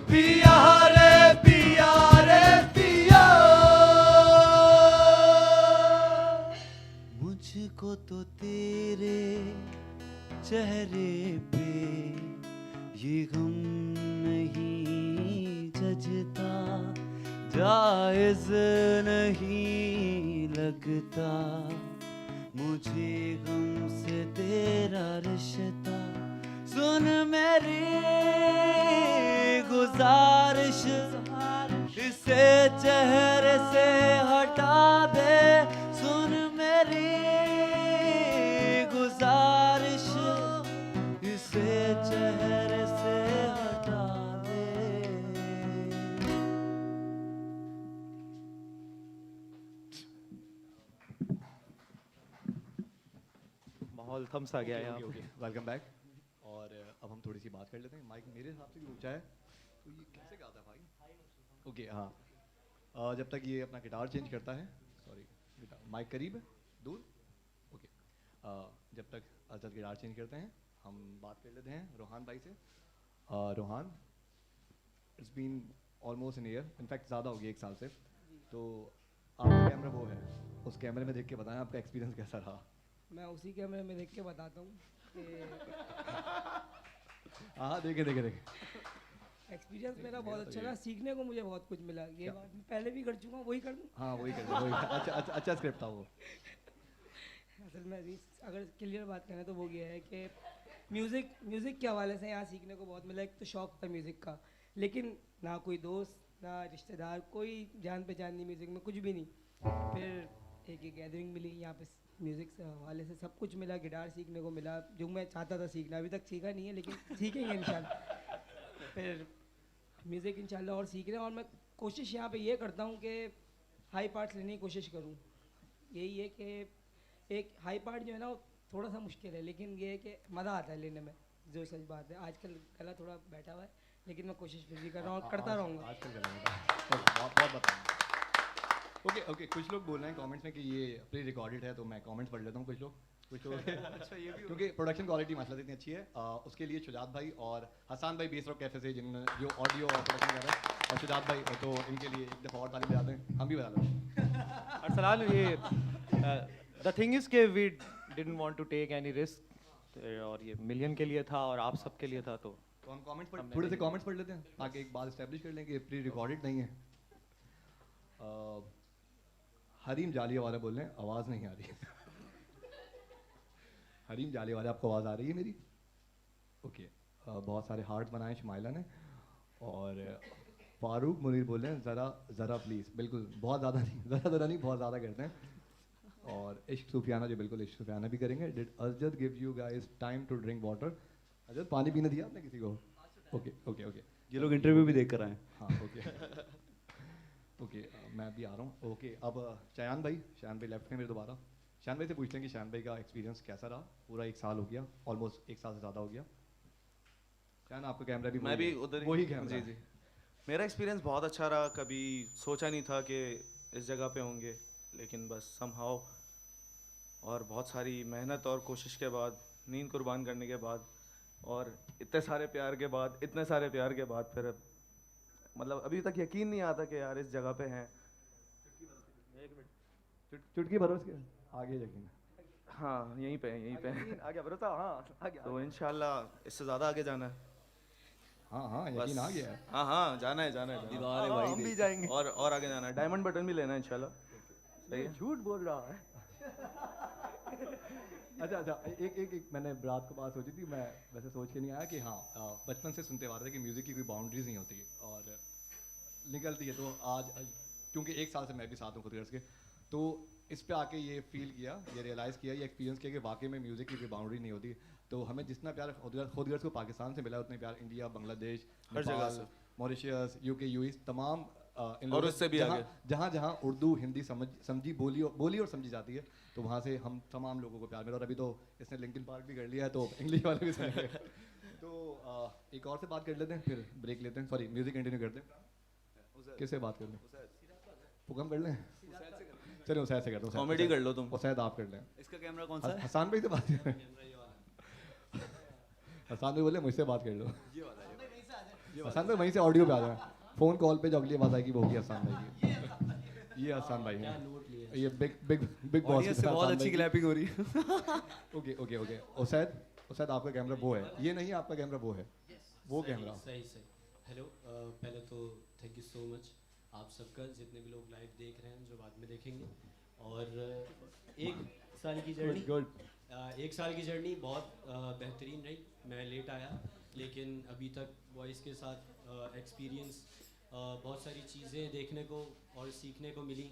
पिया रे पिया रे पिया। मुझको तो तेरे चेहरे पे ये गम नहीं जजता, जायज नहीं लगता मुझे गम से तेरा रिश्ता। सुन मेरी गुजारिश, इसे चेहरे से हटा दे। सुन मेरी गुजारिश, इसे चेहरे से हटा दे। माहौल थम सा गया यहाँ पे। Welcome back. और अब हम थोड़ी सी बात कर लेते हैं। माइक मेरे हिसाब से भी ऊंचा है, तो ये कैसे गाता है भाई? ओके हाँ, जब तक ये अपना गिटार चेंज करता है, सॉरी माइक करीब है दूर, ओके। जब तक अजद गिटार चेंज करते हैं, हम बात कर लेते हैं रोहान भाई से। Rohan, it's been almost an year, in fact ज़्यादा हो गया, 1 साल से। तो आपका कैमरा वो है, उस कैमरे में देख के बताएं आपका एक्सपीरियंस कैसा रहा। मैं उसी कैमरे में देख के बताता हूँ कि हाँ देखे देखे देखे। एक्सपीरियंस मेरा बहुत अच्छा रहा, सीखने को मुझे बहुत कुछ मिला। ये बात मैं पहले भी कर चुका हूँ, वही कर दूँ। हाँ वही कर वही अच्छा स्क्रिप्ट था वो। असल में अगर क्लियर बात करें तो वो ये है कि म्यूज़िक के हवाले से यहाँ सीखने को बहुत मिला। एक तो शौक़ था म्यूज़िक का, लेकिन ना कोई दोस्त ना रिश्तेदार, कोई जान पहचान नहीं म्यूज़िक में, कुछ भी नहीं। फिर एक गैदरिंग मिली यहाँ पे, म्यूज़िक से हवाले से सब कुछ मिला। गिटार सीखने को मिला जो मैं चाहता था सीखना, अभी तक सीखा नहीं है लेकिन सीखेंगे इंशाल्लाह। फिर म्यूज़िक इंशाल्लाह और सीख रहे हैं। और मैं कोशिश यहाँ पे ये करता हूँ कि हाई पार्ट्स लेने की कोशिश करूँ। यही है कि एक हाई पार्ट जो है ना वो थोड़ा सा मुश्किल है, लेकिन ये है कि मज़ा आता है लेने में, जो सच बात है। आजकल गला थोड़ा बैठा हुआ है, लेकिन मैं कोशिश फिर भी कर रहा हूँ और करता रहूँगा। आजकल बहुत बताऊँ। ओके कुछ लोग बोल रहे हैं कमेंट्स में कि ये प्री रिकॉर्डेड है, तो मैं कमेंट्स पढ़ लेता हूँ। कुछ लोग अच्छा ये भी, क्योंकि प्रोडक्शन क्वालिटी माशाल्लाह इतनी अच्छी है। उसके लिए शुजात भाई और हसन भाई बेस रॉक कैफे से, जिन्होंने जो ऑडियो और प्रोडक्शन कर रहे हैं, और शुजात भाई, तो इनके लिए एक दफ़ा और ताली बजाते हैं, हम भी बजा लेते हैं। अरसलान, ये द थिंग इज़ के we didn't want to take any risk, और ये मिलियन के लिए था और आप सबके लिए था। तो हम कमेंट्स पढ़, थोड़े से कमेंट्स पढ़ लेते हैं ताकि एक बात इस्टेब्लिश कर लें कि प्री रिकॉर्डेड नहीं है। हरीम जालिया वाले बोल रहे हैं आवाज़ नहीं आ रही हरीम जालिया वाले आपको आवाज़ आ रही है मेरी? ओके बहुत सारे हार्ट बनाए शमाइला ने। और फारूक मुनीर बोल रहे हैं ज़रा प्लीज़। बिल्कुल, बहुत ज़्यादा नहीं, ज़रा नहीं, बहुत ज़्यादा करते हैं। और इश्क सूफियाना, जो बिल्कुल इश्क सूफियाना भी करेंगे। Did Azad give you guys time to drink water? Azad पानी पीने दिया आपने किसी को? ओके ओके ओके, ये लोग इंटरव्यू भी देख कर आए। हाँ ओके ओके मैं भी आ रहा हूँ। ओके अब शयान भाई लेफ्ट में मेरे दोबारा। शयान भाई से पूछ लें कि शयान भाई का एक्सपीरियंस कैसा रहा? पूरा 1 साल हो गया, ऑलमोस्ट 1 साल से ज़्यादा हो गया। शयान आपका कैमरा भी मैं भी उधर वही कैमरा। जी। मेरा एक्सपीरियंस बहुत अच्छा रहा। कभी सोचा नहीं था कि इस जगह पे होंगे, लेकिन बस समहाउ और बहुत सारी मेहनत और कोशिश के बाद, नींद कुर्बान करने के बाद और इतने सारे प्यार के बाद फिर मतलब अभी तक यकीन नहीं आता कि यार इस जगह पे हैं। चुटकी भरोस के आगे यकीन। हाँ यहीं पे हैं। आ गया भरोसा, हाँ आ गया। तो इंशाल्लाह इससे ज़्यादा आगे जाना है। हाँ यकीन आ गया है। हाँ जाना है दीवार है भाई, हम भी जाएंगे। और आगे जाना है। डायमंड बटन भी लेना है इंशाल्लाह। सही है। झूठ बोल रहा है। अच्छा एक मैंने रात को बात सोची थी, मैं वैसे सोच के नहीं आया कि हाँ बचपन से सुनते आ रहे थे कि म्यूज़िक की कोई बाउंड्रीज नहीं होती और निकलती है। तो आज क्योंकि 1 साल से मैं भी साथ हूँ खुदगर्ज के, तो इस पे आके ये फील किया, ये रियलाइज़ किया, ये एक्सपीरियंस किया कि वाकई में म्यूज़िक की कोई बाउंड्री नहीं होती। तो हमें जितना प्यार खुदगर्ज को पाकिस्तान से मिला, उतना प्यार इंडिया, बांग्लादेश, हर जगह से। मॉरिशस, UK, यूएई, तमाम इन और लोगों उससे भी आगे। जहाँ उर्दू हिंदी समझी बोली और समझी जाती है, तो वहाँ से हम तमाम लोगों को प्यार मिला। और अभी तो इसने लिंकिन पार्क भी कर लिया है, तो इंग्लिश वाले भी सुनेंगे। तो एक और से बात कर लेते हैं, फिर ब्रेक लेते हैं। सॉरी, म्यूज़िक कंटिन्यू करते हैं। किससे बात कर लें? हुक्म कर लें? चलो उसैद से करते हैं। कॉमेडी कर लो तुम। उसैद आप कर लें। इसका कैमरा कौन सा है? हसान भाई से बात कर हसान भाई बोले मुझसे बात कर लो। हसान भाई वहीं से ऑडियो पे आ जाए। फ़ोन कॉल पे जो अगली बात आएगी वो होगी हसान भाई की। ये हसान भाई हैं, ये बिग बॉस ऑडियंस से बहुत अच्छी क्लैपिंग हो रही है। ओके उसैद आपका कैमरा वो है, ये नहीं आपका कैमरा वो है, वो कैमरा। सही हेलो, पहले तो थैंक यू सो मच आप सबका, जितने भी लोग लाइव देख रहे हैं, जो बाद में देखेंगे। और 1 साल की जर्नी, गुड। 1 साल की जर्नी बहुत बेहतरीन रही। मैं लेट आया, लेकिन अभी तक वॉइस के साथ एक्सपीरियंस बहुत सारी चीज़ें देखने को और सीखने को मिली।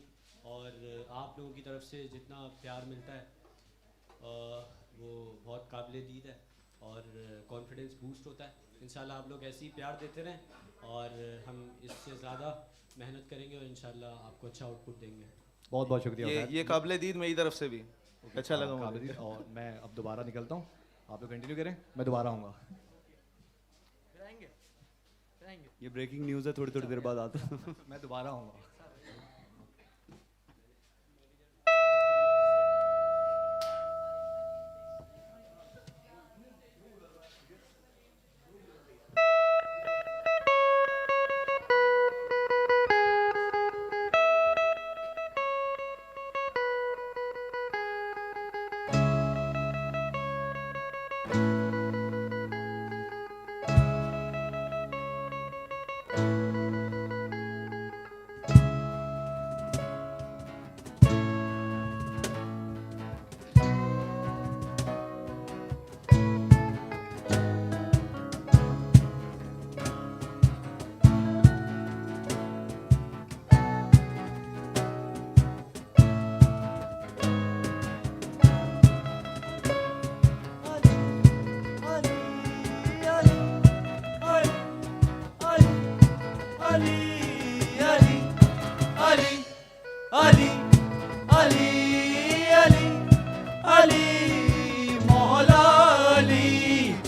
और आप लोगों की तरफ से जितना प्यार मिलता है वो बहुत काबिल-ए-दीद है और कॉन्फिडेंस बूस्ट होता है। इंशाल्लाह आप लोग ऐसे ही प्यार देते रहें और हम इससे ज़्यादा मेहनत करेंगे और इंशाल्लाह आपको अच्छा आउटपुट देंगे। बहुत बहुत शुक्रिया। ये काबिल दीद मेरी तरफ से भी अच्छा लगा मुझे। काबिल। और मैं अब दोबारा निकलता हूँ, आप लोग कंटिन्यू करें, मैं दोबारा आऊँगा। ये ब्रेकिंग न्यूज़ है, थोड़ी देर बाद आता हूँ। मैं दोबारा आऊँगा।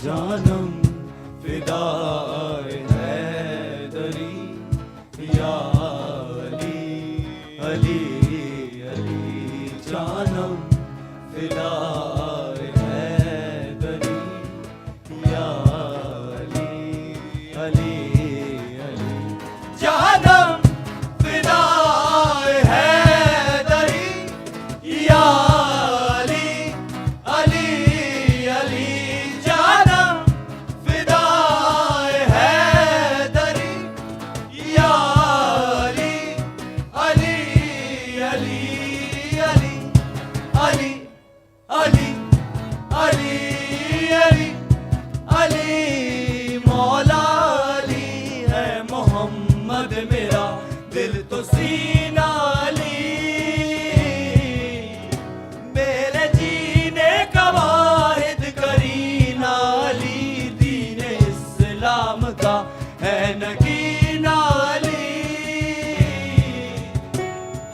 जानम फिदाए हैदरी या अली अली अली जानम फिदाए हैदरी या अली अली अली जानम फिदाए हैदरी या अली अली अली जानम फिदाए हैदरी या अली अली अली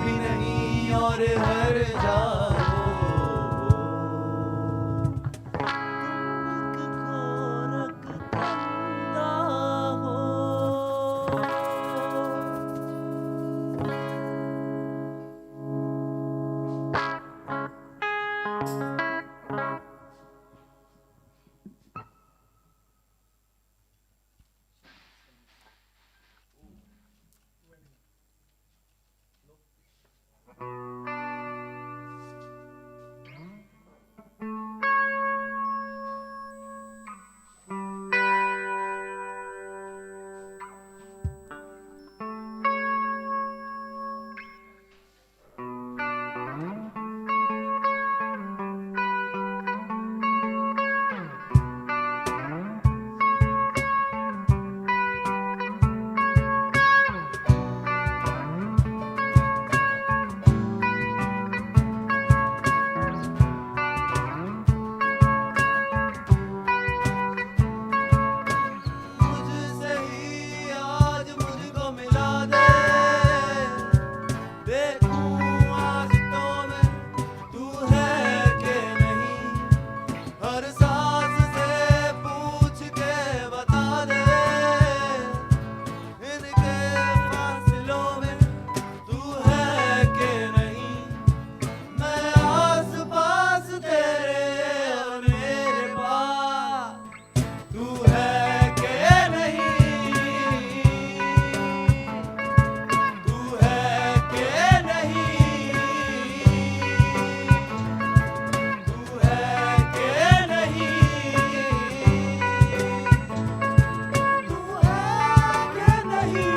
भी नहीं और हर जा हो। तुम एक गोरख बंदा हो। मुझसे ही आज मुझको मिला दे, देखूं आंखों में तू है कि नहीं, हर सांस से पूछ के बता दे, इनके फासलों में तू है कि नहीं, मैं आस पास तेरे और मेरे पास तू है कि नहीं, तू है कि नहीं, तू है कि नहीं, तू है कि नहीं।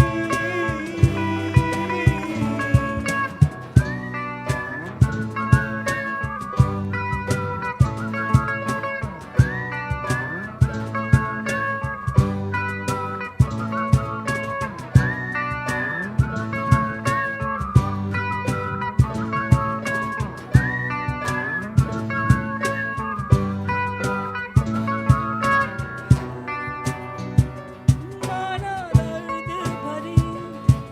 माना दर्द भरी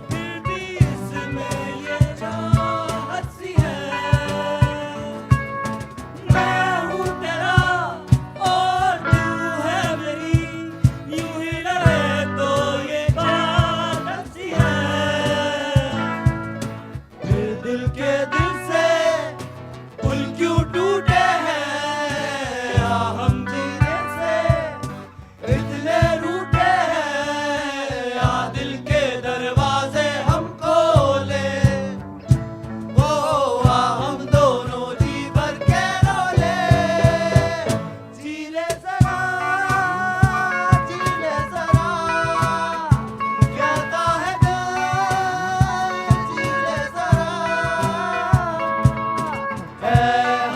फिर भी इसमें ये राहत सी है, मैं हूँ तेरा और तू है मेरी, यूं ही रहे तो ये बात सी है, फिर दिल के दिल से पुल क्यों टूटे हैं, या हम जीने से इतने रूठे हैं, या दिल के दरवाजे हम खोले, ओ हम दोनों जी भर के रोले, जी ले जरा, कहता है दिल, जी ले जरा, है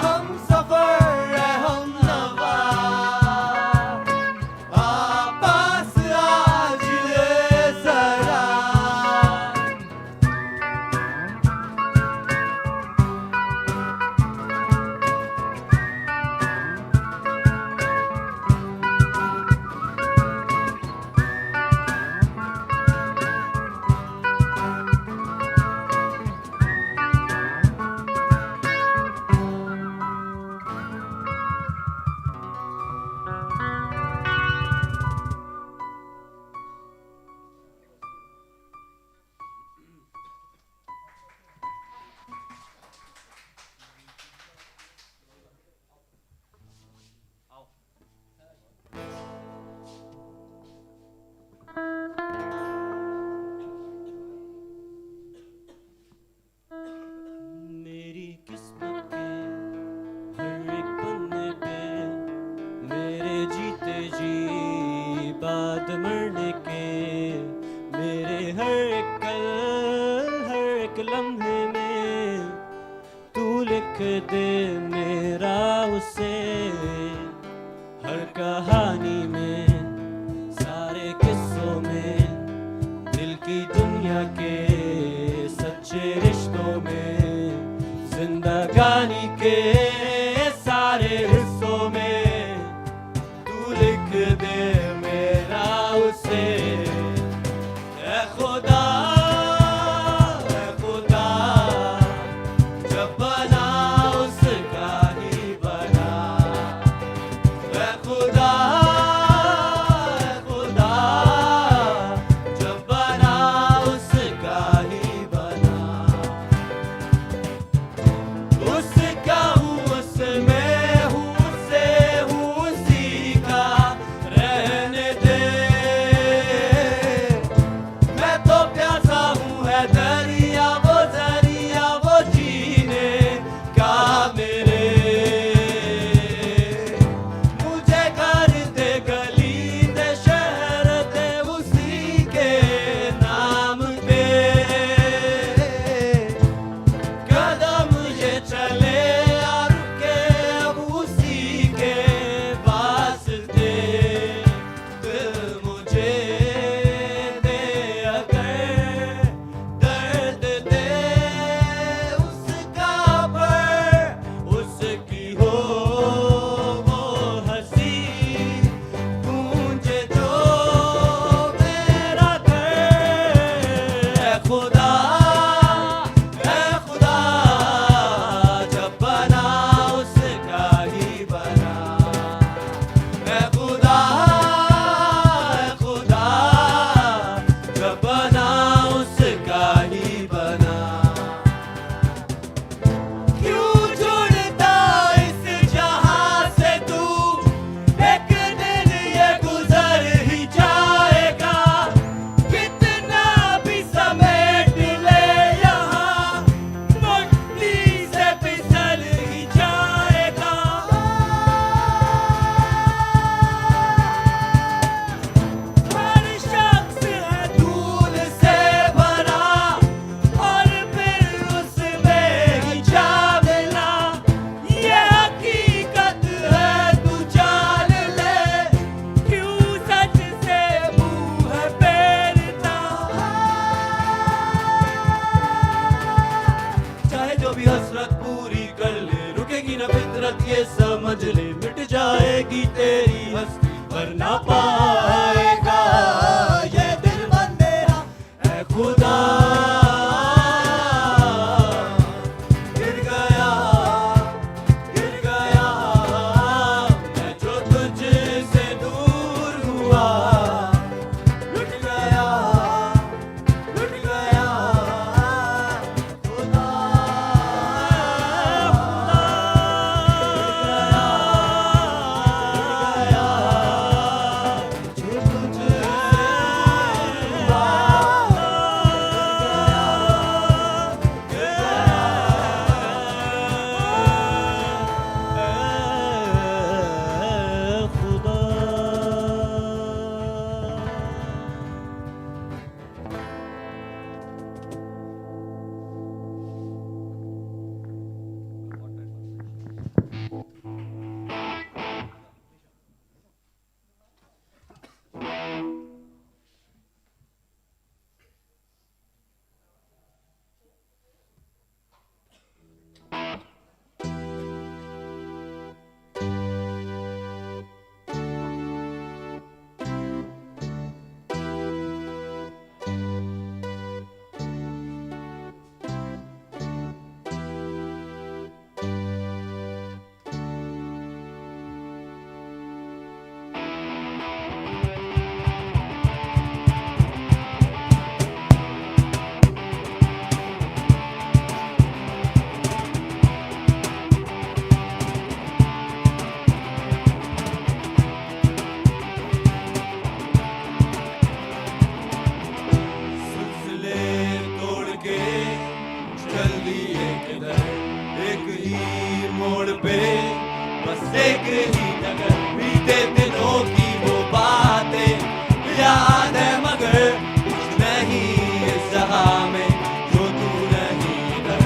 हम सफर है हम नवा, पास आज ले जरा। मेरी किस्मत के हर एक पन्ने पे मेरे जीते जी बाद मरने के, मेरे हर एक कल हर एक लम्हे में तू लिख दे मेरा उसे, हर कहानी में सारे किस्सों में दिल की दुनिया के सच्चे रिश्तों में, जिंदगानी के सारे हिस्सों में तू लिख दे मेरा उसे, ए खुदा समझ ले मिट जाएगी तेरी हस्ती पर ना पाएगा ये दिल बंदेरा है खुदा गिर गया मैं जो तुझसे दूर हुआ लुट गया खुदा एक ही जगह बीते दिनों की वो बातें याद है मगर कुछ नहीं इस जहां में जो तू नहीं इधर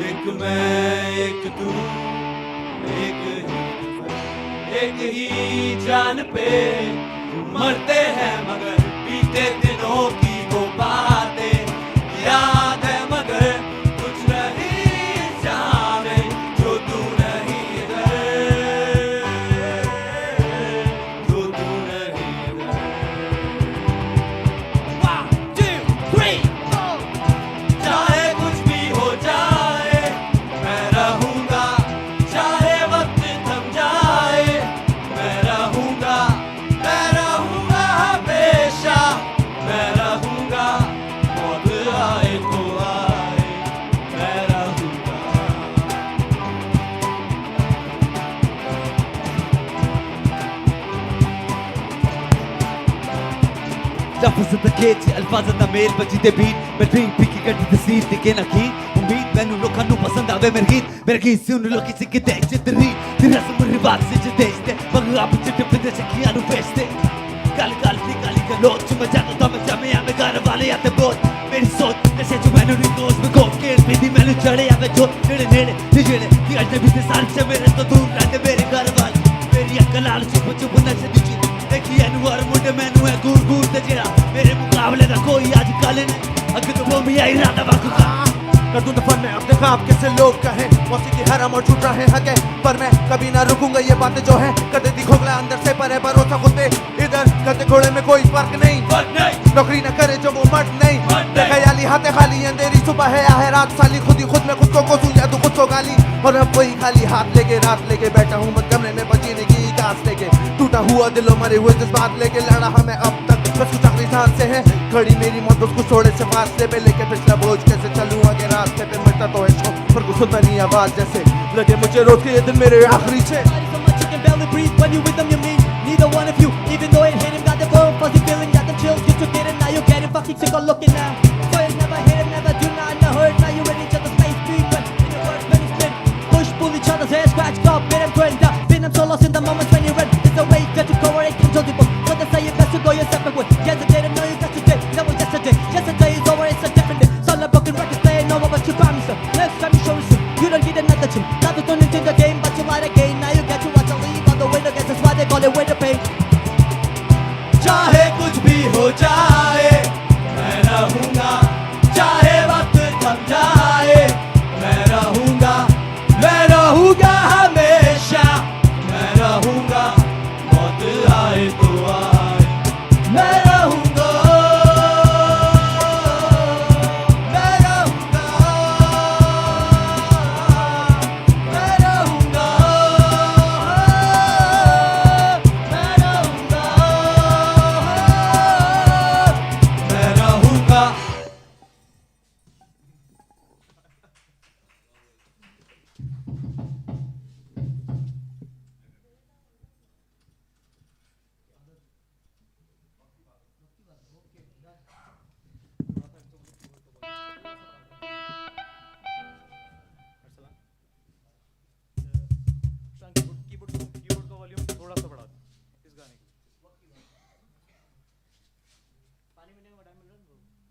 एक मैं एक तू एक ही जान पे मरते हैं मगर बीते दिनों की वो बातें याद है मगर कुछ नहीं जाने जो तू नहीं इधर जो तू नहीं इधर 1 2 3 चाहे कुछ भी हो जाए मैं रहूंगा चाहे वक्त थम जाए मैं रहूंगा हमेशा मैं रहूंगा मौत आए तो आए मैं रहूंगा लफ्ज़ तकेच अल्फाज़ दा मेल बजदे beat between picky cut the seat दिखे ना की उम्मीद मैनू लोकां नू पसंद आवे मेरे गीत सुन लोकी सिक्के ते चितरी ते रस्म रिवाज से जदेश ते मगर आप चिट्टे पे सखियां नू बेचते गल दी गाली गलोच च मैं जानो दा मैं जामे आ मैं घर वाले आते बोल मेरी सोच नशे च मैनू नहीं दोस्त में कोफ केस में दी मैनू चढ़े आवे जो नेड़े दी जेड़े दी अजनबी ते सारे च मेरे तो दूर रहते मेरे घर वाले मेरी अक्ल लाल चुप नशे दी चीज देखी एनुअर मुंडे मैनू है घूर ते जेड़ा मेरे मुकाबले दा कोई अजकल नहीं अग तो वो भी आई रात वक्त का कर दूं दफन में अपने ख्वाब कैसे लोग कहें मौसीकी हराम और झूठ रहे हके पर मैं कभी ना रुकूंगा ये बातें जो है कदे दी खोखला अंदर से पर है भरोसा खुद पे इधर कदे घोड़े में कोई फर्क नहीं नौकरी ना करे जो वो मर्द नहीं ख्याली हाथे खाली अंधेरी सुबह है या है रात साली खुद ही खुद में खुद को कोसू या तो खुद को गाली और अब वही खाली हाथ लेके रात लेके बैठा हूँ मैं कमरे में बचीने की घास लेके टूटा हुआ दिलों मरे हुए जज्बात लेके लड़ा हमें अब तक बस कुछ आखिरी सांस से है खड़ी मेरी मौत बस कुछ थोड़े से फासले पे लेके पिछला बोझ कैसे चलूं आगे रास्ते पे मरता तो है शौक पर कुछ सुनता नहीं आवाज जैसे लगे मुझे रोज के ये दिन मेरे आखिरी छे So much you can barely breathe when you with them, you mean neither one of you. Even though it hit him, got the warm fuzzy feeling, got the chills. You took it and now you're getting fucking sick of looking now. So it's never hit him, never do not know hurt. Now you're in each other's face, but in your words when it's been push, pull each other's hair, scratch, claw, bit and turn down. Been I'm so lost in the moments when you run. It's a way that you cover it, control people. So they say you best to go your separate way. Yesterday, to know you got today. That was yesterday. Yesterday is over, it's a different day. So the broken records playing over, but you promised them. Next time you show us. You don't need another chip. Now to turn into the game, but you lied again. Now you get to watch a leave on the window, guess that's why they call it way to pay. चाहे कुछ भी हो जाए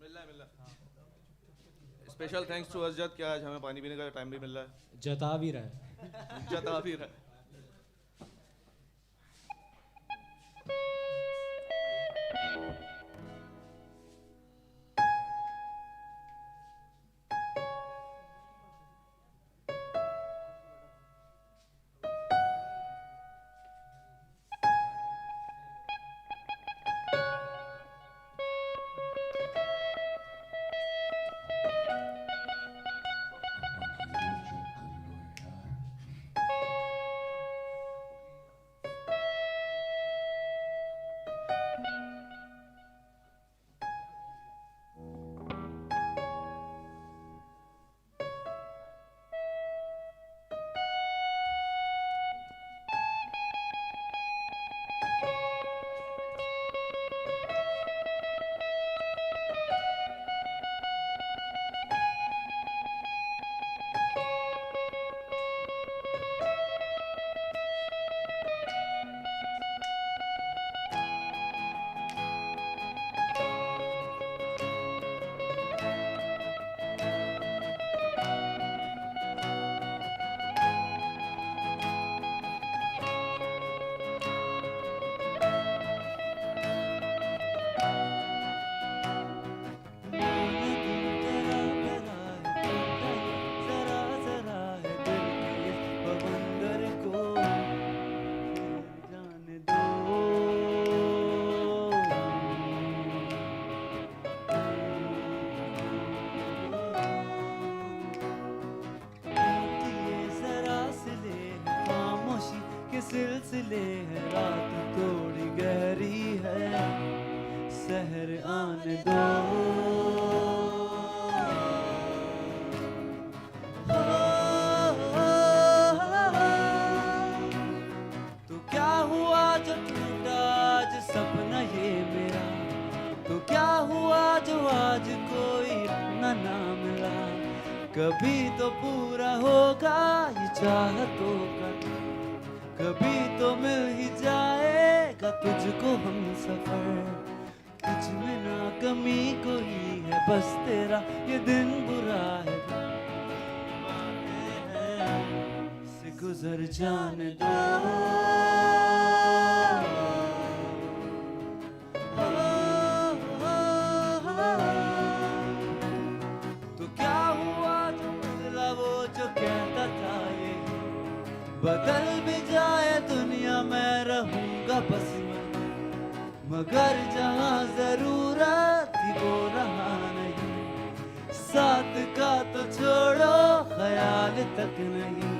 मिल रहा है। Special thanks to अजद कि आज हमें पानी पीने का टाइम भी मिल रहा है, जता भी रहा है। जता भी रहा है। सिलसिले हैं, रात थोड़ी गहरी है, सहर आने दो। तो क्या हुआ जो टूटा आज सपना ये मेरा, तो क्या हुआ जो आज कोई अपना ना मिला। कभी तो पूरा होगा ये चाहतों का, कभी तो मिल ही जाएगा तुझको हम सफर। तुझ में ना कमी कोई है, बस तेरा ये दिन बुरा है। से गुजर जाने दो। तो क्या हुआ जो बदला वो जो कहता था ये, बदल भी जाए दुनिया मैं रहूंगा बस मैं, मगर जहां जरूरत थी वो रहा नहीं। साथ का तो छोड़ो ख्याल तक नहीं,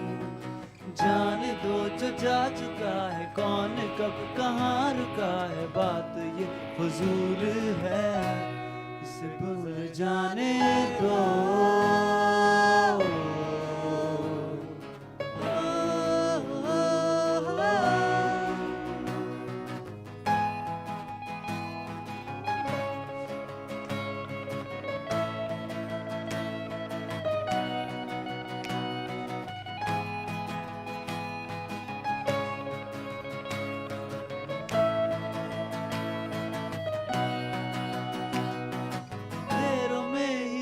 जाने दो जो जा चुका है, कौन कब कहाँ रुका है। बात ये फजूल है, इसे भूल जाने दो।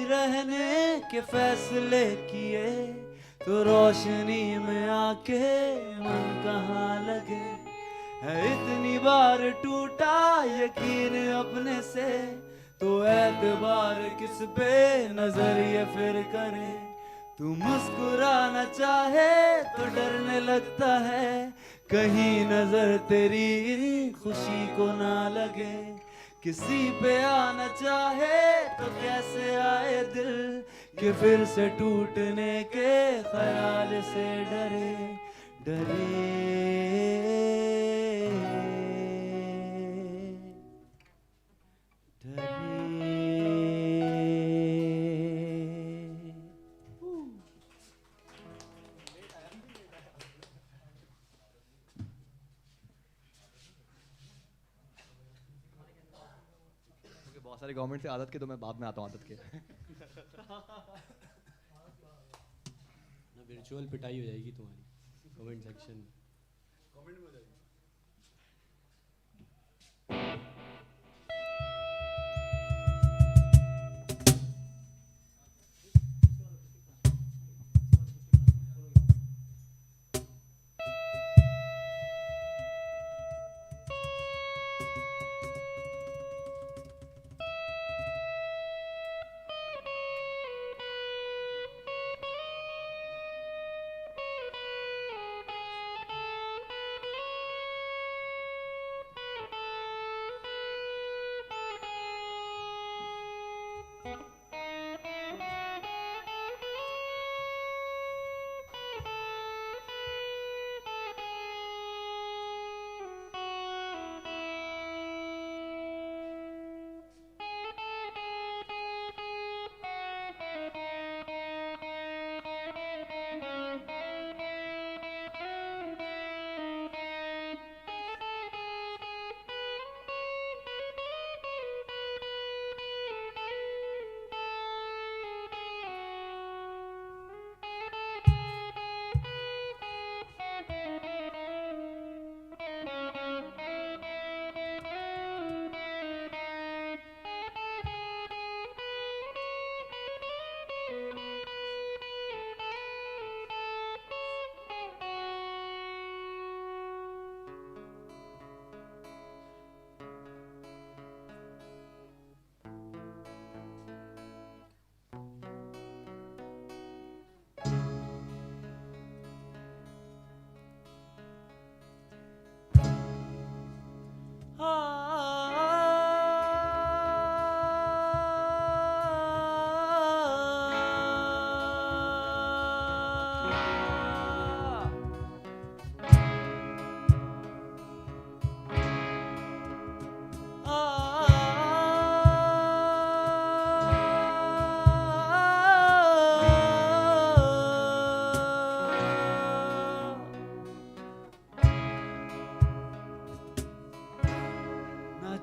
रहने के फैसले किए तो रोशनी में आके मन कहाँ लगे। है इतनी बार टूटा यकीन अपने से, तो एतबार किस पे नजर ये फिर करे। तू मुस्कुराना चाहे तो डरने लगता है, कहीं नजर तेरी खुशी को ना लगे। किसी पे आना चाहे तो कैसे आए दिल, कि फिर से टूटने के ख्याल से डरे डरे बहुत सारे गवर्नमेंट से आदत के, तो मैं बाद में आता हूँ आदत के। वर्चुअल पिटाई हो जाएगी तुम्हारी कमेंट सेक्शन में। कमेंट में हो जाएगी।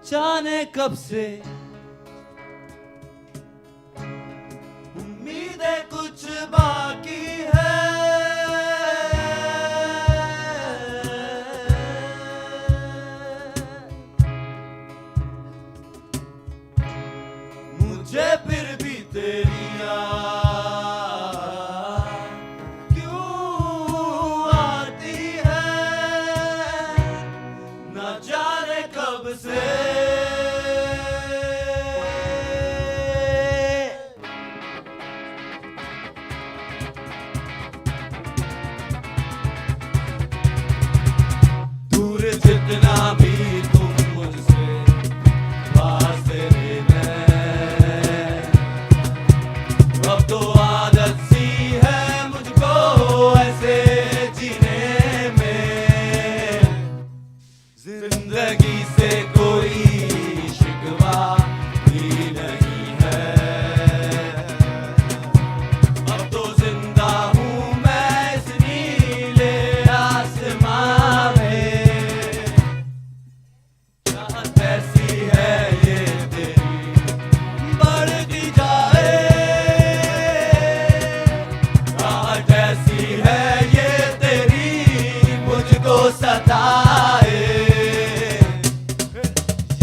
जाने कब से उम्मीदें कुछ बाकी है। मुझे फिर भी तेरी याद क्यों आती है, न जाने कब से। दूर जितना भी तुम मुझसे, पास तेरे मैं। अब तो आदत सी है मुझको ऐसे जीने में। जिंदगी से कोई शिकवा भी नहीं है। अब तो जिंदा हूँ मैं इस नीले आसमां में। चाहत ऐसी है ये तेरी बढ़ती जाए। चाहत ऐसी है ये तेरी मुझको सताए।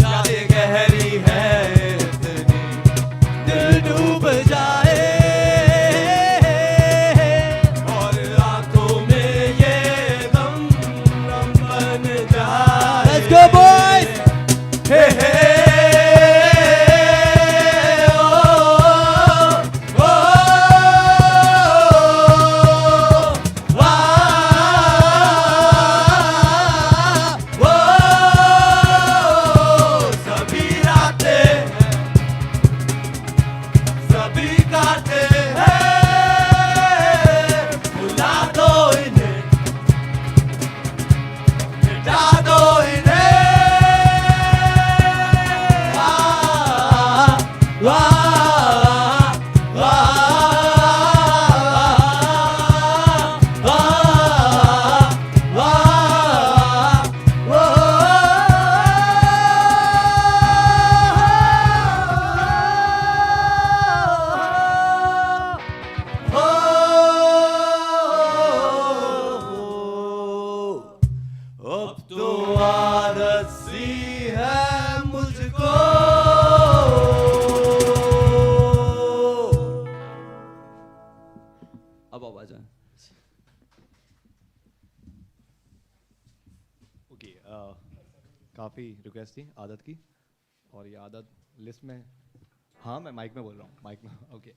यादें गहरी है इतनी दिल डूब जाए। और आंखों में ये गम गम बन जाए। Let's go boys! Hey hey! Oh, oh, सभी रातें सभी काटे हैं। भुला दो इन्हें, मिटा दो इन्हें। वाह अब तो आदत सी है मुझको। अब आ जाए। ओके, काफ़ी रिक्वेस्ट थी आदत की, और ये आदत लिस्ट में, हाँ मैं माइक में बोल रहा हूँ, माइक में। ओके,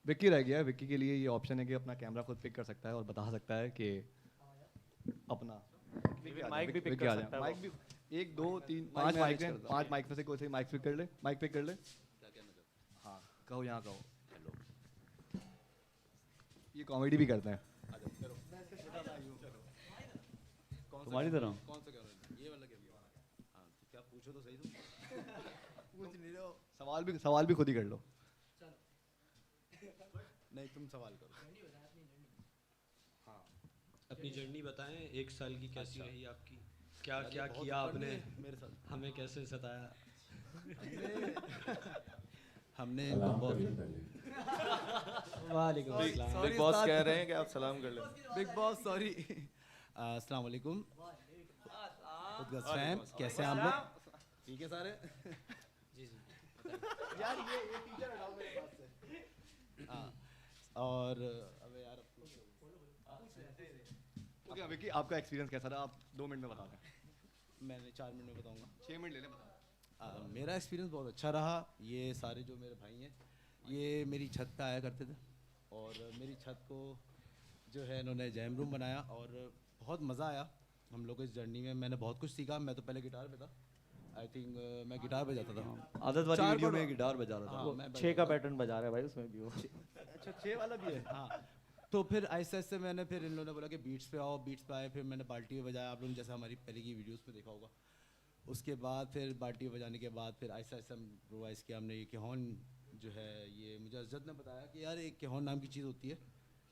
विक्की रह गया है। विक्की के लिए ये ऑप्शन है कि अपना कैमरा खुद पिक कर सकता है और बता सकता है कि अपना माइक भी पिक विक्की आ कर जाए। सकता है माइक वो। भी 1 2 3 5 माइक हैं, 5 माइक में से कोई से माइक पिक कर ले, माइक पिक कर ले। हाँ कहो, यहाँ कहो हेलो। ये कॉमेडी भी करते हैं। तुम्हारी तरह सवाल भी खुद ही कर लो। नहीं तुम सवाल करो। अपनी जर्नी बताएं, 1 साल की कैसी रही आपकी? क्या क्या किया आपने? मेरे साथ हमें कैसे सताया? हमने इनको बहुत वालेकुम अस्सलाम। बिग बॉस कह रहे हैं कि आप सलाम कर लें। Big boss sorry. अस्सलाम वालेकुम फैम, कैसे हैं आप लोग? ठीक है सारे? जी जी यार ये टीचर हटाओ मेरे पास से। हाँ, और अबे यार ओके विक्की, आपका एक्सपीरियंस कैसा रहा? आप 2 मिनट में बता दें। मैंने 4 मिनट में बताऊंगा। 6 मिनट ले लें, बता। मेरा एक्सपीरियंस बहुत अच्छा रहा। ये सारे जो मेरे भाई हैं ये मेरी छत पे आया करते थे, और मेरी छत को जो है इन्होंने जैम रूम बनाया, और बहुत मज़ा आया हम लोग को इस जर्नी में। मैंने बहुत कुछ सीखा। मैं तो पहले गिटार पे था, आई थिंक मैं गिटार बजाता था। आदत वाली 4 वीडियो करोड़। में गिटार बजा रहा था। हाँ, मैं 6 का पैटर्न बजा रहा है भाई उसमें भी वो। अच्छा 6 वाला भी है। हाँ, तो फिर ऐसे ऐसे मैंने, फिर इन लोगों ने बोला कि बीट्स पे आओ, बीट्स पे आए। फिर मैंने बाल्टी में बजाया, आप लोगों ने जैसा हमारी पहले की वीडियोस में देखा होगा। उसके बाद फिर बाल्टी बजाने के बाद फिर ऐसा ऐसा इम्प्रोवाइज़ किया हमने। ये केहॉन जो है, ये मुझे अज़द ने बताया कि यार एक केहॉन नाम की चीज़ होती है,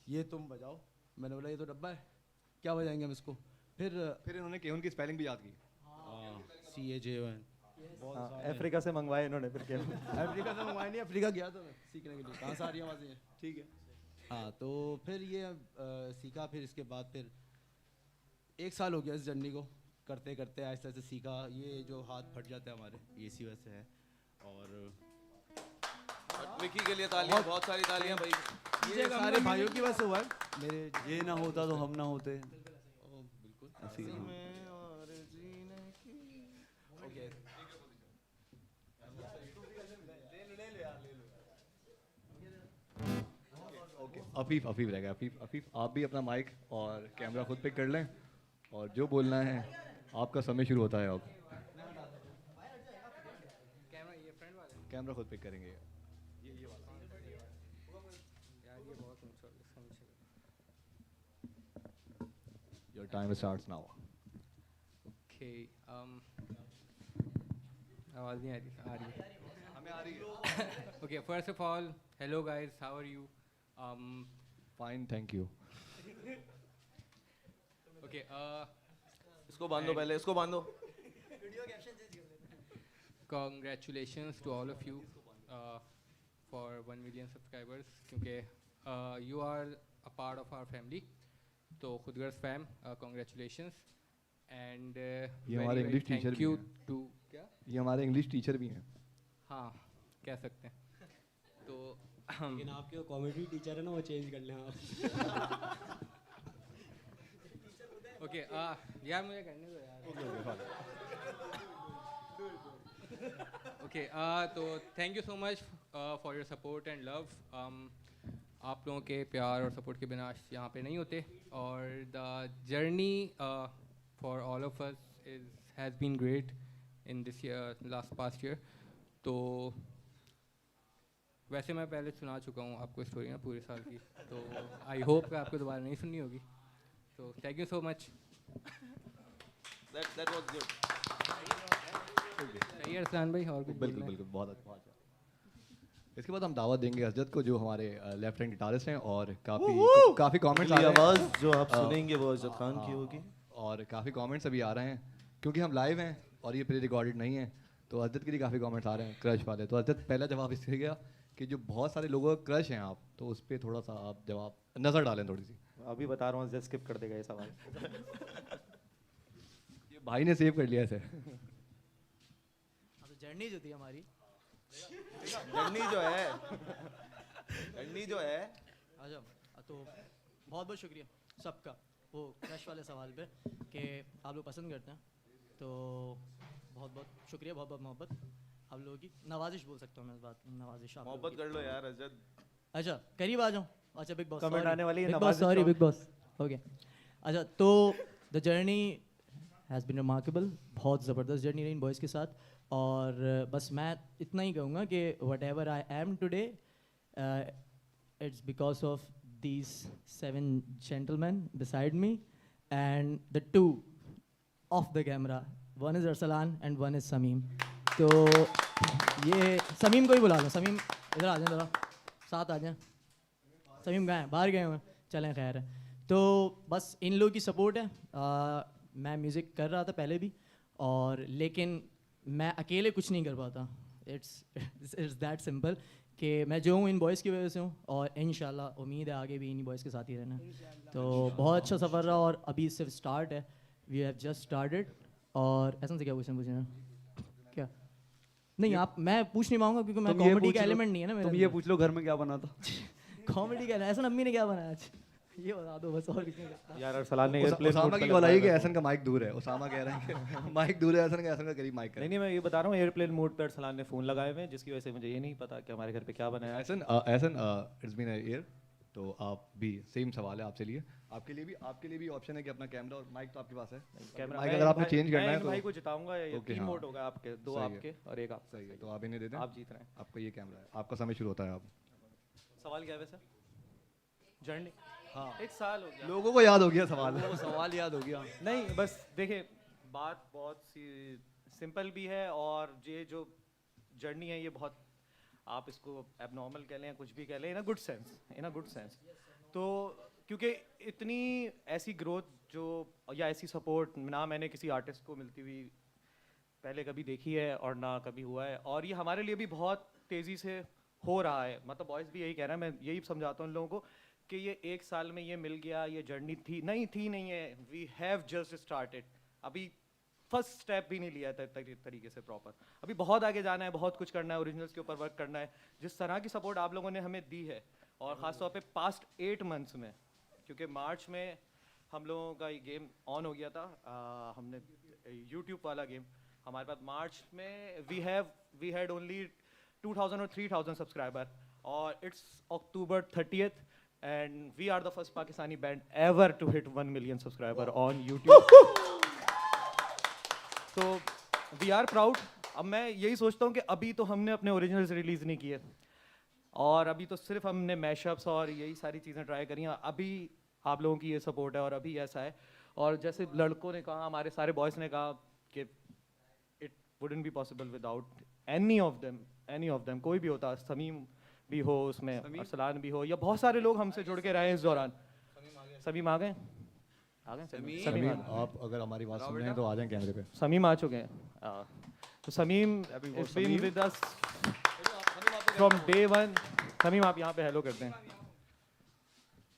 ये तुम बजाओ। मैंने बोला ये तो डब्बा है, क्या बजाएंगे हम इसको? फिर इन्होंने केहून की स्पेलिंग भी याद की। CAJON। अफ्रीका से मंगवाए इन्होंने फिर क्या अफ्रीका से मंगवाया नहीं, अफ्रीका गया था मैं सीखने के लिए, कहाँ से आ रही है आवाज़ें, ठीक है। हाँ तो फिर ये सीखा, फिर इसके बाद फिर 1 साल हो गया इस जर्नी को करते करते, आहिस्ते आहिस्ते सीखा। ये जो हाथ फट जाते हैं हमारे, ये इसी वजह से है। और विकी के लिए तालियां, बहुत सारी तालियां भाई। ये सारे भाइयों की वजह से हुआ है। मेरे ये ना होता तो हम ना होते। बिल्कुल ऐसी अफीफ अफीफ रहेगा। अफीफ आप भी अपना माइक और कैमरा खुद पिक कर लें, और जो बोलना है आपका समय शुरू होता है अब। कैमरा खुद पिक करेंगे। Your time starts now. Okay, आवाज़ नहीं आ रही है। हमें आ रही है। Okay, first of all, hello guys, how are you? Fine, thank you. Okay, इसको बांधो पहले, इसको बांधो। congratulations to all of you for 1 million subscribers, क्योंकि you are a part of our family. तो खुदगर्ज फैम, congratulations and ये हमारे English teacher भी हैं। to क्या? ये हमारे इंग्लिश टीचर भी हैं। हाँ, कह सकते हैं। तो लेकिन आपके कॉमेडी टीचर है ना, वो चेंज कर लें आप। ओके यार मुझे करने दो यार। ओके तो thank you so much for your support and love. आप लोगों के प्यार और सपोर्ट के बिना यहाँ पे नहीं होते, और the journey for all of us has been great in this year, last past year. तो वैसे मैं पहले सुना चुका हूँ आपको स्टोरी ना पूरे साल की, तो आई होप कि आपको दोबारा नहीं सुननी होगी। तो thank you so much. That was good. सही है अरसलान भाई, और कुछ बिल्कुल बिल्कुल, बहुत अच्छा। इसके बाद हम दावत देंगे अजद को, जो हमारे लेफ्ट हैंड गिटारिस्ट हैं, और काफ़ी कमेंट्स आ रहे हैं। आवाज़ जो आप सुनेंगे वो अजद खान की होगी। और काफ़ी कमेंट्स अभी आ रहे हैं, क्योंकि हम लाइव हैं और ये प्री रिकॉर्डेड नहीं है, तो अजद के लिए काफ़ी कमेंट्स आ रहे हैं क्रश वाले। तो अजद, पहला जवाब इससे गया कि जो बहुत सारे लोगों का क्रश हैं आप, तो उस पर थोड़ा सा आप जवाब नज़र डालें थोड़ी सी। अभी बता रहा हूँ, जस्ट स्किप कर देगा ये सवाल। ये भाई ने सेव कर लिया ऐसे। तो जर्नी जो थी हमारी, जर्नी जो है अच्छा, तो बहुत बहुत शुक्रिया सबका वो क्रश वाले सवाल पे कि आप लोग पसंद करते हैं, तो बहुत बहुत शुक्रिया, बहुत बहुत मोहब्बत आप लोगों की। नवाजिश बोल सकता हूँ मैं इस बात, नवाजिश आप मोहब्बत कर लो यार अजद। अच्छा करीब आ जाऊँ। अच्छा बिग बॉस कमेंट आने वाली है, बिग बॉस, नवाजिश सॉरी तो- बिग बॉस। ओके अच्छा, तो the journey has been remarkable, बहुत ज़बरदस्त जर्नी रही इन बॉयज़ के साथ। और बस मैं इतना ही कहूँगा कि what ever I am today, it's because of these 7 gentlemen beside me and the 2 off the camera, one is Arsalan and one is Sameem। तो ये समीम को ही बुला लो, समीम इधर आ जाए, ज़रा साथ आ जाए। समीम कहाँ हैं? बाहर गए हुए हैं, चलें खैर है। तो बस इन लोगों की सपोर्ट है। मैं म्यूज़िक कर रहा था पहले भी, और लेकिन मैं अकेले कुछ नहीं कर पाता। इट्स दैट सिंपल कि मैं जो हूँ इन बॉयज़ की वजह से हूँ, और इंशाल्लाह उम्मीद है आगे भी इन्हीं बॉयज़ के साथ ही रहना है। तो बहुत अच्छा सफ़र रहा, और अभी सिर्फ स्टार्ट है, वी हैव जस्ट स्टार्टेड। और ऐसा से क्या क्वेश्चन पूछना क्या? नहीं आप, मैं पूछ नहीं पाऊंगा क्योंकि मैं कॉमेडी का एलिमेंट नहीं है ना मेरे। तुम ये पूछ लो घर में क्या बना था। कॉमेडी का ऐसा अम्मी ने क्या बनाया आज, ये बता दो बस, और कुछ नहीं करता। यार अरसलान ने एयरप्लेन उसामा की कॉल आई कि एहसन का माइक दूर है। उसामा कह रहा है कि माइक दूर है एहसन का करीब माइक नहीं मैं ये बता रहा हूँ, एयरप्लेन मोड पे अरसलान ने फ़ोन लगाए हुए हैं, जिसकी वजह से मुझे ये नहीं पता कि हमारे घर पे क्या बनाया है। एहसन इट्स बीन एयर, तो आप भी सेम सवाल है आपसे लिए, आपके लिए भी ऑप्शन है कि अपना कैमरा और माइक तो आपके पास है। कैमरा माइक अगर आपने चेंज करना है तो भाई को जिताऊंगा, ये ओके, 3 हाँ। मोड होगा आपके, 2 सही है। आपके और 1 आपका। सही है, तो आप इन्हें दे दें, आप जीत रहे हैं। आपका ये कैमरा है, आपका समय शुरू होता है। आप सवाल क्या है वैसे? जर्नी, हाँ 1 साल हो गया, लोगों को याद हो गया सवाल। वो सवाल याद हो गया। नहीं बस देखिए, बात बहुत सी सिंपल भी है, और ये जो जर्नी है ये बहुत, आप इसको एबनॉर्मल कह लें या कुछ भी कह लें, इन अ गुड सेंस। तो क्योंकि इतनी ऐसी ग्रोथ जो, या ऐसी सपोर्ट ना मैंने किसी आर्टिस्ट को मिलती हुई पहले कभी देखी है और ना कभी हुआ है, और ये हमारे लिए भी बहुत तेज़ी से हो रहा है। मतलब बॉयज़ भी यही कह रहा है, मैं यही समझाता हूँ उन लोगों को कि ये 1 साल में ये मिल गया, ये जर्नी थी नहीं है। वी हैव जस्ट स्टार्टेड, अभी फर्स्ट स्टेप भी नहीं लिया था तरीके से प्रॉपर। अभी बहुत आगे जाना है, बहुत कुछ करना है, ओरिजिनल्स के ऊपर वर्क करना है। जिस तरह की सपोर्ट आप लोगों ने हमें दी है, और ख़ासतौर पे पास्ट 8 मंथ्स में, क्योंकि मार्च में हम लोगों का ये गेम ऑन हो गया था, हमने यूट्यूब वाला गेम हमारे पास मार्च में वी हैड ओनली 2000 और 3000 सब्सक्राइबर, और it's October 30th and we are the first Pakistani band ever to hit 1 million subscriber on YouTube. तो वी आर प्राउड। अब मैं यही सोचता हूँ कि अभी तो हमने अपने ओरिजिनल्स रिलीज़ नहीं किए, और अभी तो सिर्फ हमने मैशअप्स और यही सारी चीज़ें ट्राई करी हैं। अभी आप लोगों की ये सपोर्ट है, और अभी ऐसा है। और जैसे लड़कों ने कहा, हमारे सारे बॉयज़ ने कहा कि it wouldn't be possible without any of them. कोई भी होता, समीम भी हो उसमें, अरसलान भी हो, या बहुत सारे लोग हमसे जुड़ के रहे हैं इस दौरान। समीम आ गए? समीम, आप अगर हमारी बात सुन रहे हैं तो आ जाएं कैमरे पे। समीम आ चुके हैं। तो Sameem is been with us from day 1। Sameem आप यहाँ पे हेलो करते हैं।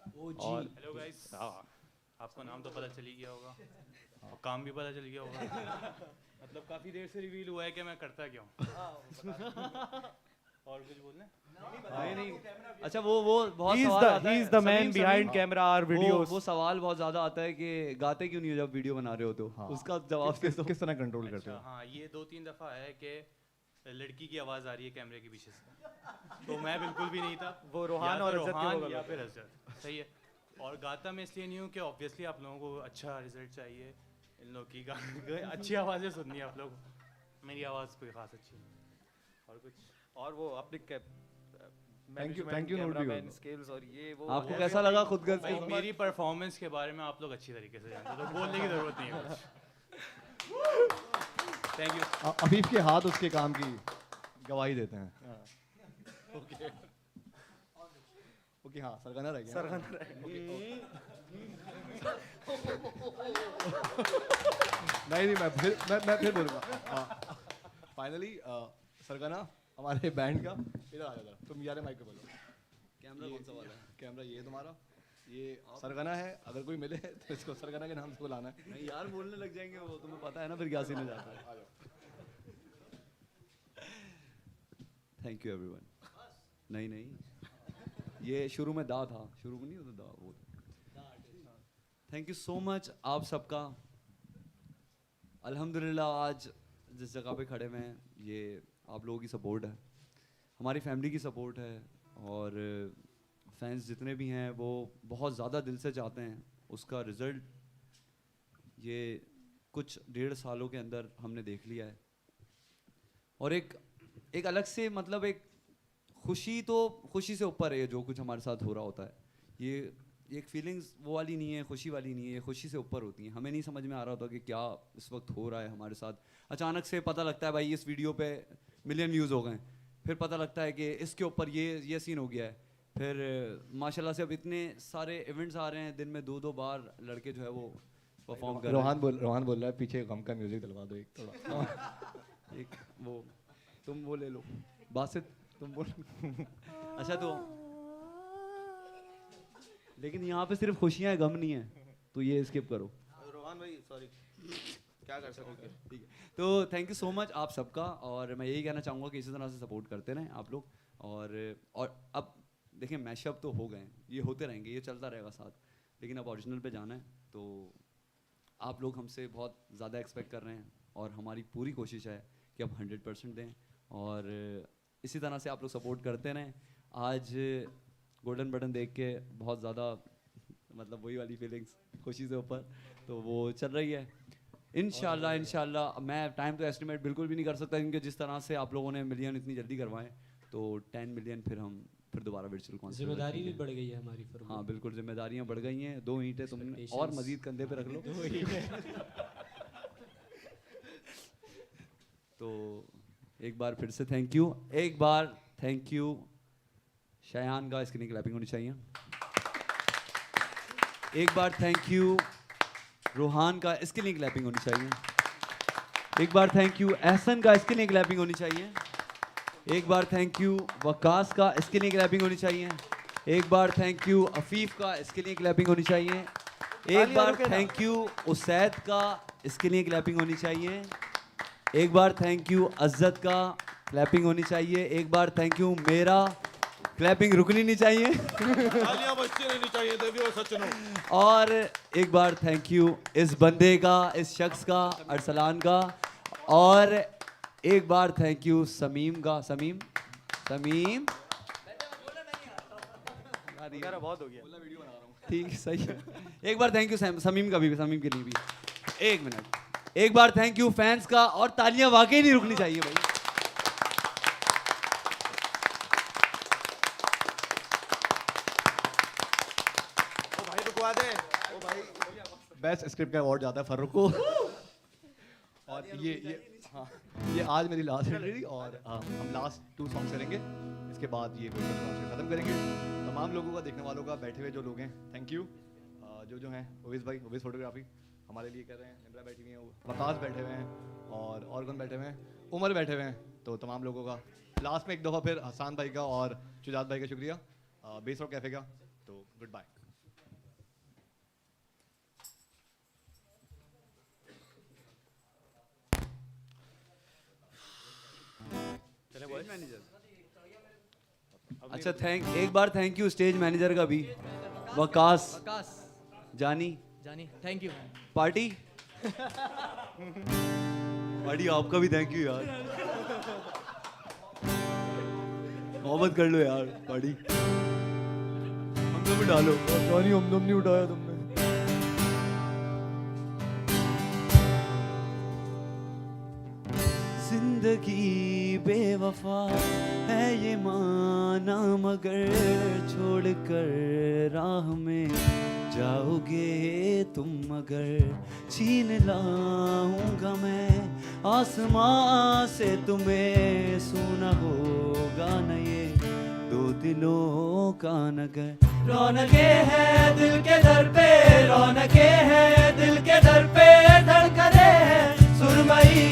हेलो गाइस, आपको नाम तो पता चल ही गया होगा और काम भी पता चल गया होगा। मतलब काफ़ी देर से रिवील हुआ है कि मैं करता क्या हूँ। और कुछ बोलना है? नहीं। अच्छा वो बहुत He is सवाल the- आता है। he is the man Sameem, behind Sameem, camera, our videos. वो सवाल बहुत ज्यादा आता है कि गाते क्यों नहीं हो जब वीडियो बना रहे हो तो उसका जवाब किस तरह कंट्रोल करते हो? हाँ, ये 2-3 दफ़ा है कि लड़की की आवाज़ आ रही है कैमरे के पीछे से, तो मैं बिल्कुल भी नहीं था। वो रोहान और रजत के रोहान होगा। या फिर रजत, सही है। और गाता मैं इसलिए नहीं हूँ कि ऑब्वियसली आप लोगों को अच्छा रिजल्ट चाहिए, इन लोगों की अच्छी आवाज़ें सुननी है आप लोग। मेरी आवाज़ कोई ख़ास अच्छी नहीं। और कुछ और वो अपने Thank you, कैमरामैन स्किल्स और ये वो। आपको कैसा लगा खुद का? भाई, मेरी परफॉर्मेंस के बारे में आप लोग अच्छी तरीके से जानते हो, तो बोलने की ज़रूरत नहीं है कुछ। Thank you. अफीफ के हाथ उसके काम की गवाही देते हैं। ओके हाँ, सरगना रह गया। नहीं मैं फिर बोलूँगा। फाइनली सरगना हमारे बैंड का, इधर आ जाता, तुम यार माइक पे बोलो। कैमरा कौन सा वाला है? कैमरा ये तुम्हारा, ये सरगना है। अगर कोई मिले तो इसको सरगना के नाम से बुलाना है। नहीं यार, बोलने लग जाएंगे वो, तुम्हें पता है ना फिर क्या सीन हो जाता है। Thank you everyone. नहीं, ये शुरू में दा था, शुरू में नहीं होता दा वो। थैंक यू सो मच आप सबका। अल्हम्दुलिल्लाह आज जिस जगह पे खड़े हुए हैं, ये आप लोगों की सपोर्ट है, हमारी फैमिली की सपोर्ट है, और फैंस जितने भी हैं वो बहुत ज़्यादा दिल से चाहते हैं उसका रिज़ल्ट ये कुछ 1.5 सालों के अंदर हमने देख लिया है। और एक अलग से मतलब एक खुशी से ऊपर है जो कुछ हमारे साथ हो रहा होता है। ये एक फीलिंग्स वो वाली नहीं है, खुशी वाली नहीं है, ये खुशी से ऊपर होती है। हमें नहीं समझ में आ रहा होता कि क्या इस वक्त हो रहा है हमारे साथ। अचानक से पता लगता है भाई इस वीडियो पे मिलियन व्यूज़ हो गए, फिर पता लगता है कि इसके ऊपर ये सीन हो गया है, फिर माशाल्लाह से अब इतने सारे इवेंट्स आ रहे हैं, दिन में 2-2 बार लड़के जो है वो परफॉर्म कर रहे हैं। रोहान बोल रहा है पीछे गम का म्यूजिक दिलवा दो एक थोड़ा। एक वो तुम वो ले लो, बासित तुम बोल। अच्छा तो लेकिन यहाँ पे सिर्फ खुशियाँ हैं, गम नहीं है, तो ये स्किप करो। रोहान भाई सॉरी, क्या कर सकते? ठीक है, तो थैंक यू सो मच आप सबका। और मैं यही कहना चाहूँगा कि इसी तरह से सपोर्ट करते रहें आप लोग। और अब देखिए मैशअप तो हो गए हैं, ये होते रहेंगे, ये चलता रहेगा साथ, लेकिन अब ओरिजिनल पे जाना है। तो आप लोग हमसे बहुत ज़्यादा एक्सपेक्ट कर रहे हैं, और हमारी पूरी कोशिश है कि अब 100% दें, और इसी तरह से आप लोग सपोर्ट करते रहें। आज गोल्डन बटन देख के बहुत ज़्यादा मतलब वही वाली फीलिंग्स खुशी से ऊपर तो वो चल रही है। इंशाल्लाह मैं टाइम तो एस्टिमेट बिल्कुल भी नहीं कर सकता, क्योंकि जिस तरह से आप लोगों ने मिलियन इतनी जल्दी करवाएं, तो 10 मिलियन फिर दोबारा वर्चुअल कॉन्सर्ट। जिम्मेदारी भी बढ़ गई है हमारी फिर। हाँ बिल्कुल, जिम्मेदारियाँ बढ़ गई हैं। 2 ईंटें तुमने और मजीद कंधे पे रख लो। तो एक बार फिर से थैंक यू, एक बार थैंक यू शायान का, इसके लिए क्लैपिंग होनी चाहिए। एक बार थैंक यू रोहान का, इसके लिए क्लैपिंग होनी चाहिए। एक बार थैंक यू एहसन का, इसके लिए क्लैपिंग होनी चाहिए। एक बार थैंक यू वकास का, इसके लिए क्लैपिंग होनी चाहिए। एक बार थैंक यू अफीफ का, इसके लिए क्लैपिंग होनी चाहिए। एक बार थैंक यू उसैद का, इसके लिए क्लैपिंग होनी चाहिए। एक बार थैंक यू अज्जत का, क्लैपिंग होनी चाहिए। एक बार थैंक यू मेरा, क्लैपिंग रुकनी नहीं चाहिए। तालियां बजती रहनी चाहिए देवी और सज्जनों। और एक बार थैंक यू इस बंदे का, इस शख्स का, अरसलान का। और एक बार थैंक यू समीम का। समीम बहुत हो गया, ठीक सही है। एक बार थैंक यू समीम का भी, समीम के लिए भी। एक मिनट, एक बार थैंक यू फैंस का। और तालियां वाकई नहीं रुकनी चाहिए भाई। ओ भाई रुकवा दे, ओ भाई। बेस्ट स्क्रिप्ट का अवार्ड जाता है फर्रुख को। और ये आज मेरी लास्ट है और हम लास्ट 2 सॉन्ग करेंगे, इसके बाद ये खत्म करेंगे। तमाम लोगों का, देखने वालों का, बैठे हुए जो लोग हैं, थैंक यू। जो हैं ओवेस भाई, ओवेस फोटोग्राफी हमारे लिए कर रहे हैं, निम्रा बैठी हुई हैं, वकास बैठे हुए हैं, और कौन बैठे हुए हैं, उमर बैठे हुए हैं। तो तमाम लोगों का लास्ट में एक दफ़ा फिर हसान भाई का और शुजात भाई का शुक्रिया, बेस रॉक कैफ़े का। तो गुड बाय। अच्छा एक बार थैंक यू स्टेज मैनेजर का भी, वकास जानी थैंक यू। पार्टी आपका भी थैंक यू यार। मोहब्बत कर लो यार पार्टी, हम भी डालो। सॉरी हम नहीं उठाया तुमने। जिंदगी बेवफा है ये माना, मगर छोड़ कर राह में जाओगे तुम, मगर छीन लाऊंगा मैं आसमां से तुम्हें, सुना होगा न ये 2 दिलों का नगर। रौनके है दिल के दर पे, रौनके है दिल के दर पे, धड़कने है सुरमई,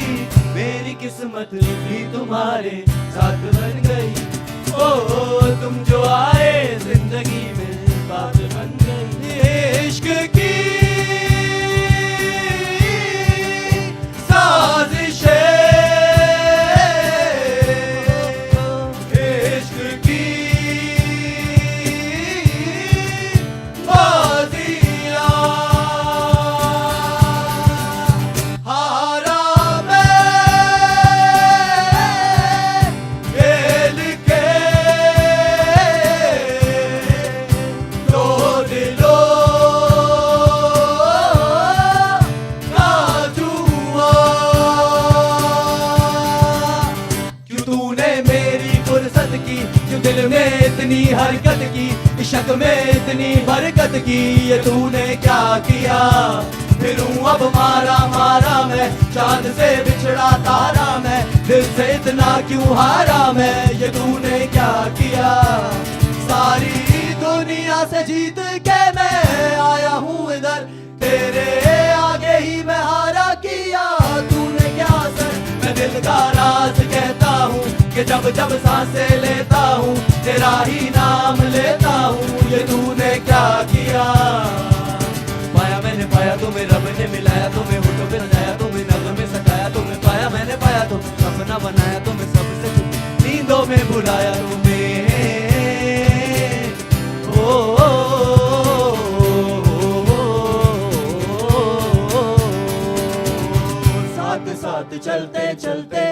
मेरी किस्मत भी तुम्हारे साथ बन गई। ओ तुम जो आए जिंदगी में बात बन गई। इश्क की साजिशें, इश्क की बाजियां, हारा दिल में इतनी हरकत की, इश्क में इतनी बरकत की, ये तूने क्या किया। फिरूं अब मारा मारा मैं, चांद से बिछड़ा तारा मैं, दिल से इतना क्यों हारा मैं, ये तूने क्या किया। सारी दुनिया से जीत के मैं आया हूँ इधर, तेरे आगे ही मैं हारा किया। तूने क्या सर, मैं दिल का राज कहता हूँ कि जब जब सांसें लेता हूँ तेरा ही नाम लेता हूँ, ये तूने क्या किया। पाया मैंने पाया तुम्हें, रब ने मिलाया तुम्हें, होठों पे सजाया तुम्हें, नज़र में सजाया तुम्हें, पाया मैंने पाया तुम्हें, सपना बनाया तुम्हें, सबसे नींदों में बुलाया तुम्हें। साथ साथ चलते चलते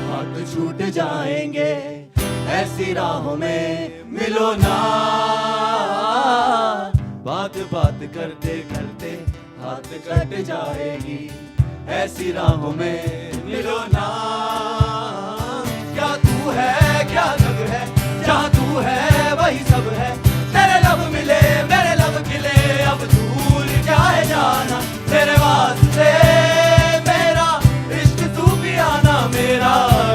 हाथ छूट जाएंगे, ऐसी राहों में मिलो ना। बात बात करते करते हाथ कट जाएगी, ऐसी राहों में मिलो ना। क्या तू है क्या जग है, जहाँ तू है वही सब है, तेरे लब मिले मेरे लब खिले, अब दूर क्या है जाना। तेरे वास्ते मेरा इश्क सूफियाना, मेरा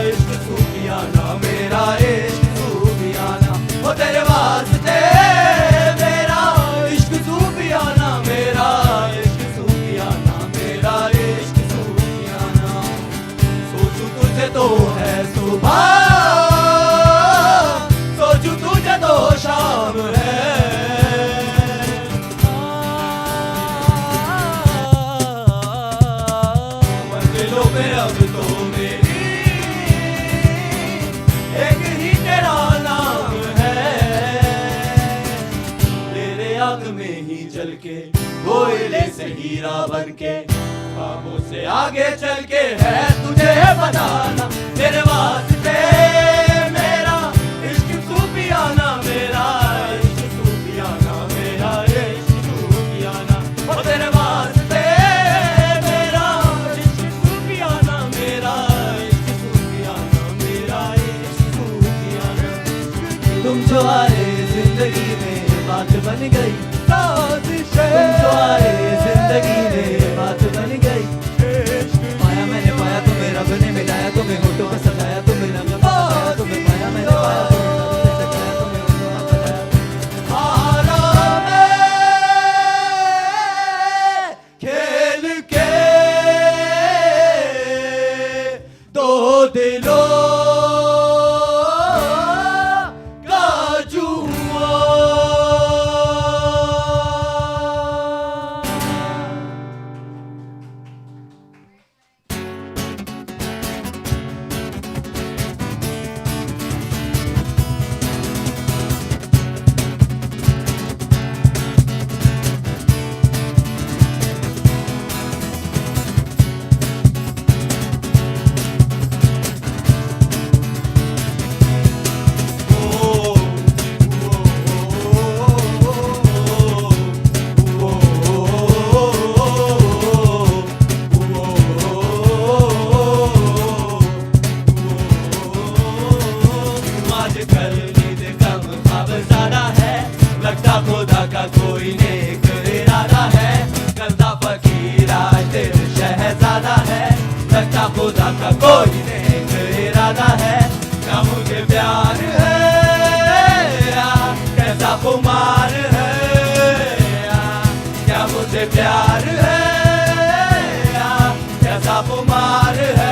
इश्क सूफियाना, मेरा इश्क सूफियाना, ओ तेरे वास्ते मेरा इश्क सूफियाना, मेरा इश्क सूफियाना, मेरा इश्क सूफियाना। कोयले से हीरा बन के ख्वाबों से आगे चल के है तुझे बताना तेरे वास्ते मेरा इश्क सूफियाना मेरा इश्क सूफियाना मेरा इश्क सूफियाना ओ तेरे वास्ते मेरा इश्क सूफियाना मेरा इश्क सूफियाना मेरा इश्क सूफियाना तुम जो आए जिंदगी में बात बन गई तुम जो आए जिंदगी में बात बन गई पाया मैंने पाया तुम्हें रब ने मिलाया तुम्हें होठों पे सजाया तुम्हें रंग में सजाया तुम्हें पाया मैंने पाया तुम्हें रब ने सजाया तुम्हें होठों पे सजाया हारा में खेल के दो दिलों का जुआ आजकल नींद कम ख्वाब ज़्यादा है लगता खुदा का कोई नेक इरादा है करता फकीर आज दिल शहज़ादा है लगता खुदा का कोई नेक इरादा है क्या मुझे प्यार है या कैसा खुमार है या क्या मुझे प्यार है या कैसा खुमार है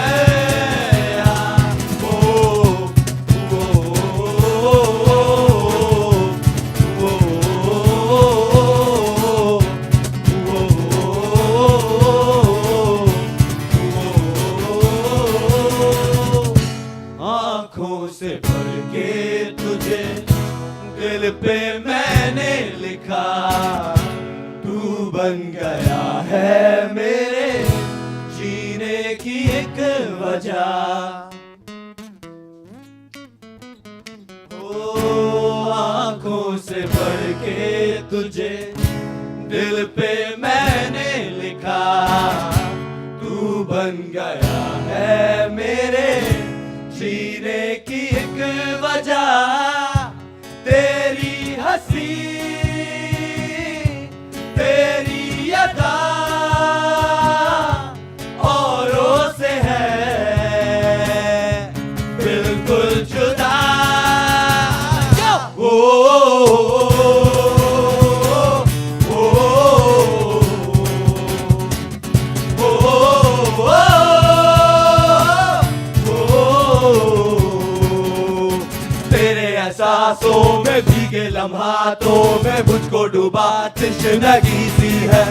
आँखों से भर के तुझे दिल पे मैंने लिखा तू बन गया है मेरे जीने की एक वजह ओ आँखों से भर के तुझे दिल पे मैंने लिखा तू बन गया है मेरे जीने की एक वजह तेरी हंसी तेरी अदा औरों से है बिल्कुल जुदा ओ एहसासों में भीगे लम्हातों में मुझको डूबा तश्नगी सी है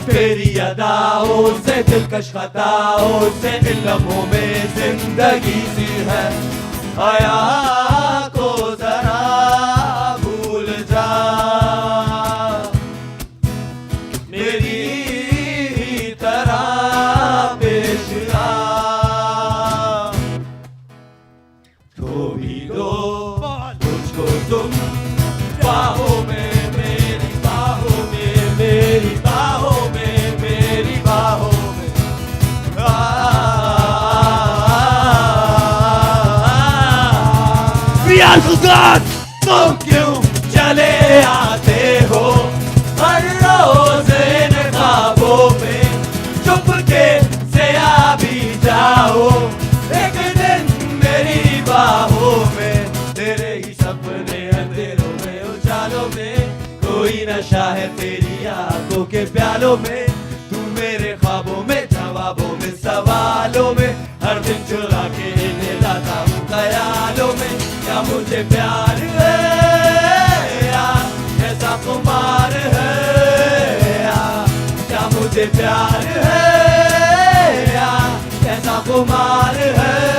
तेरी अदाओं से दिलकश खताओं से इन लम्हों में जिंदगी सी है आया को जरा भूल जा मेरी तरह पेश आ खो भी दो मुझको तुम बाहों में मेरी बाहों में मेरी बाहों में मेरी बाहों में यार खुदात तुम क्यों चले आते हो हर रोज इन ख्वाबों में चुपके से आ भी जाओ एक दिन मेरी बाहों में तेरे ही सपने अंधेरों में उजालों में कोई नशा है तेरी आंखों के प्यालों में तू मेरे ख्वाबों में जवाबों में सवालों में हर दिन चुरा के ले जाता हूँ ख्यालों में क्या मुझे प्यार है या कैसा खुमार है या क्या मुझे प्यार है या कैसा खुमार है